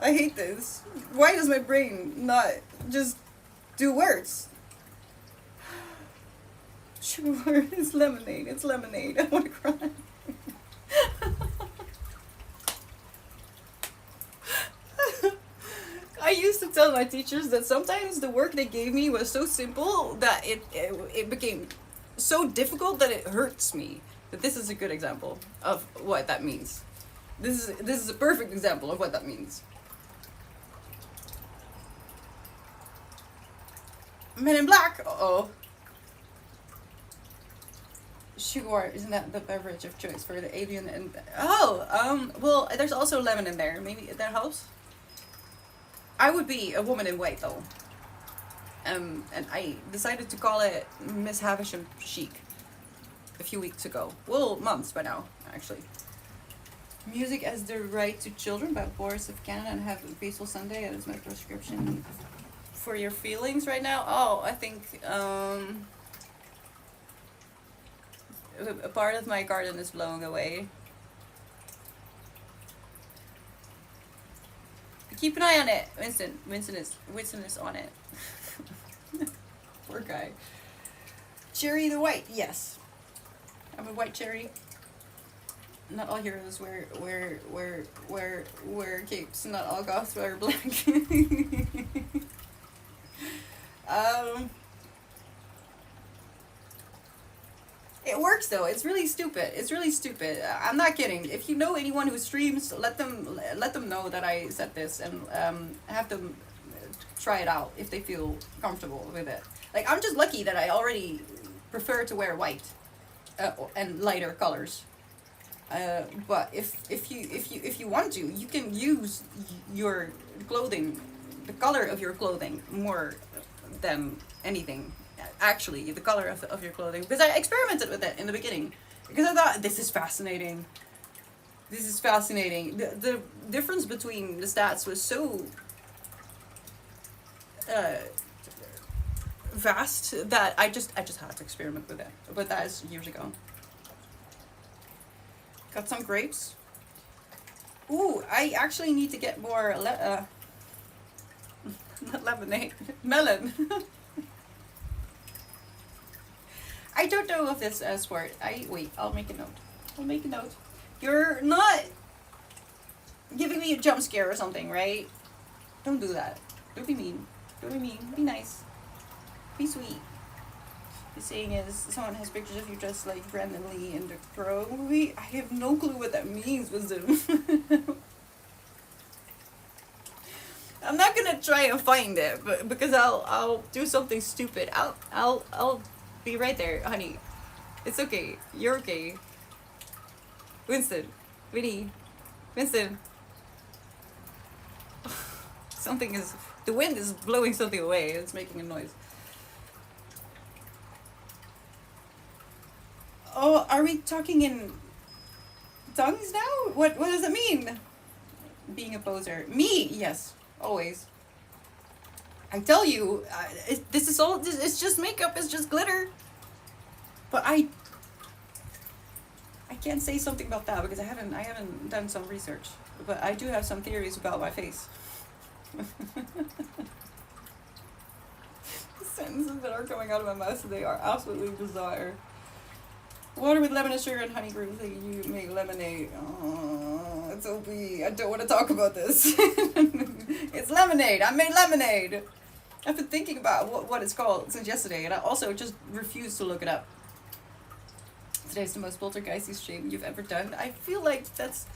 I hate this. Why does my brain not just do words? Sure, it's lemonade. It's lemonade. I want to cry. I used to tell my teachers that sometimes the work they gave me was so simple that it became so difficult that it hurts me. But this is a good example of what that means. This is a perfect example of what that means. Men in Black. Uh-oh. Sugar, isn't that the beverage of choice for the alien? And well, there's also lemon in there. Maybe that helps. I would be a woman in white though. And I decided to call it Miss Havisham Chic a few weeks ago. Well, months by now, actually. Music as the Right to Children by Boris of Canada, and Have a Peaceful Sunday. That is my prescription for your feelings right now. Oh, I think a part of my garden is blowing away. Keep an eye on it, Winston. Winston is on it. Poor guy. Cherry the White, yes. I'm a white cherry. Not all heroes wear capes. Not all goths wear black. um, it works though. It's really stupid. It's really stupid. I'm not kidding. If you know anyone who streams, let them know that I said this, and have them try it out if they feel comfortable with it. Like, I'm just lucky that I already prefer to wear white and lighter colors. But if you want to, you can use your clothing, the color of your clothing, more than anything. Actually, the color of your clothing, because I experimented with it in the beginning, because I thought, this is fascinating. This is fascinating. The difference between the stats was so vast that I just had to experiment with it. But that is years ago. Got some grapes. Ooh, I actually need to get more not lemonade, melon. I don't know if this sport. Wait, I'll make a note. I'll make a note. You're not giving me a jump scare or something, right? Don't do that. Don't be mean. Don't be mean. Be nice. Be sweet. The saying is, someone has pictures of you dressed like Brandon Lee in the Crow movie. I have no clue what that means, Wisdom. I'm not gonna try and find it, but because I'll do something stupid. I'll be right there, honey. It's okay. You're okay. Winston. Winnie. Winston. The wind is blowing something away. It's making a noise. Oh, are we talking in tongues now? What does it mean? Being a poser. Me, yes, always. I tell you, this is all. It's just makeup. It's just glitter. But I can't say something about that because I haven't done some research. But I do have some theories about my face. The sentences that are coming out of my mouth today are absolutely bizarre. Water with lemon and sugar and honey brew. You make lemonade. Oh, it's OP. I don't want to talk about this. It's lemonade. I made lemonade. I've been thinking about what it's called since yesterday, and I also just refuse to look it up. Today's the most poltergeisty stream you've ever done. I feel like that's...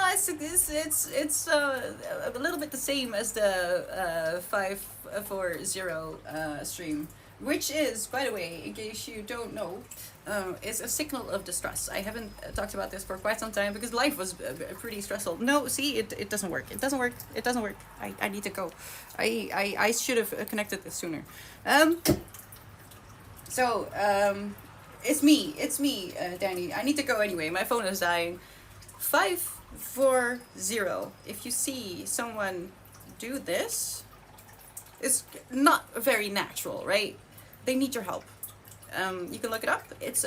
It's a little bit the same as the 540 stream, which is, by the way, in case you don't know, is a signal of distress. I haven't talked about this for quite some time because life was pretty stressful. No, see, it doesn't work. It doesn't work. It doesn't work. I need to go. I should have connected this sooner. It's me, Danny. I need to go anyway. My phone is dying. 540. If you see someone do this, it's not very natural, right? They need your help. You can look it up. It's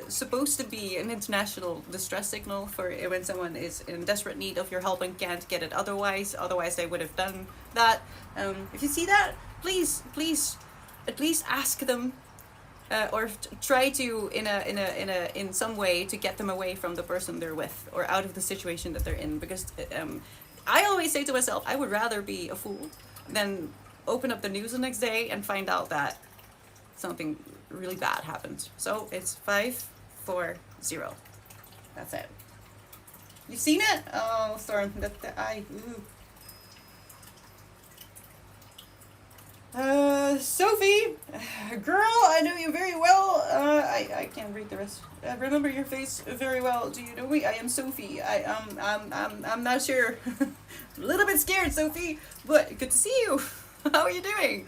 supposed to be an international distress signal for when someone is in desperate need of your help and can't get it otherwise. Otherwise, they would have done that. If you see that, please, at least ask them. Or try to in some way to get them away from the person they're with or out of the situation that they're in, because I always say to myself, I would rather be a fool than open up the news the next day and find out that something really bad happened. So it's 540. That's it. You've seen it? Oh, Storm, Sophie, girl, I know you very well. I can't read the rest. I remember your face very well. Do you know me? I am Sophie. I'm not sure. A little bit scared, Sophie, but good to see you. How are you doing?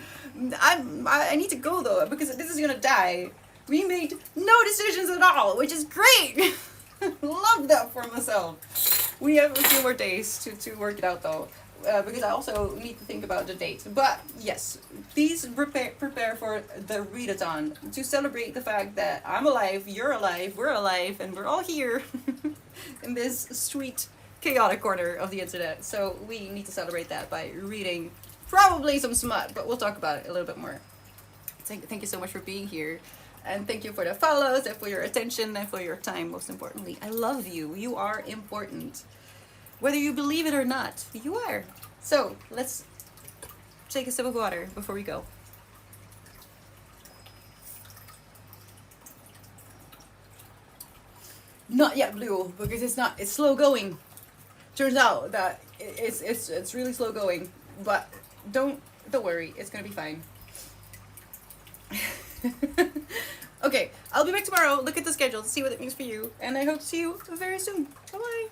I need to go though because this is gonna die. We made no decisions at all, which is great. Love that for myself. We have a few more days to work it out though. Because I also need to think about the date. But yes, please prepare for the readathon to celebrate the fact that I'm alive, you're alive, we're alive, and we're all here in this sweet, chaotic corner of the internet. So we need to celebrate that by reading probably some smut, but we'll talk about it a little bit more thank you so much for being here. And thank you for the follows and for your attention and for your time, most importantly. I love you. You are important. Whether you believe it or not, you are. So let's take a sip of water before we go. Not yet blue, because it's slow going. Turns out that it's really slow going, but don't worry, it's gonna be fine. Okay, I'll be back tomorrow. Look at the schedule to see what it means for you, and I hope to see you very soon. Bye bye.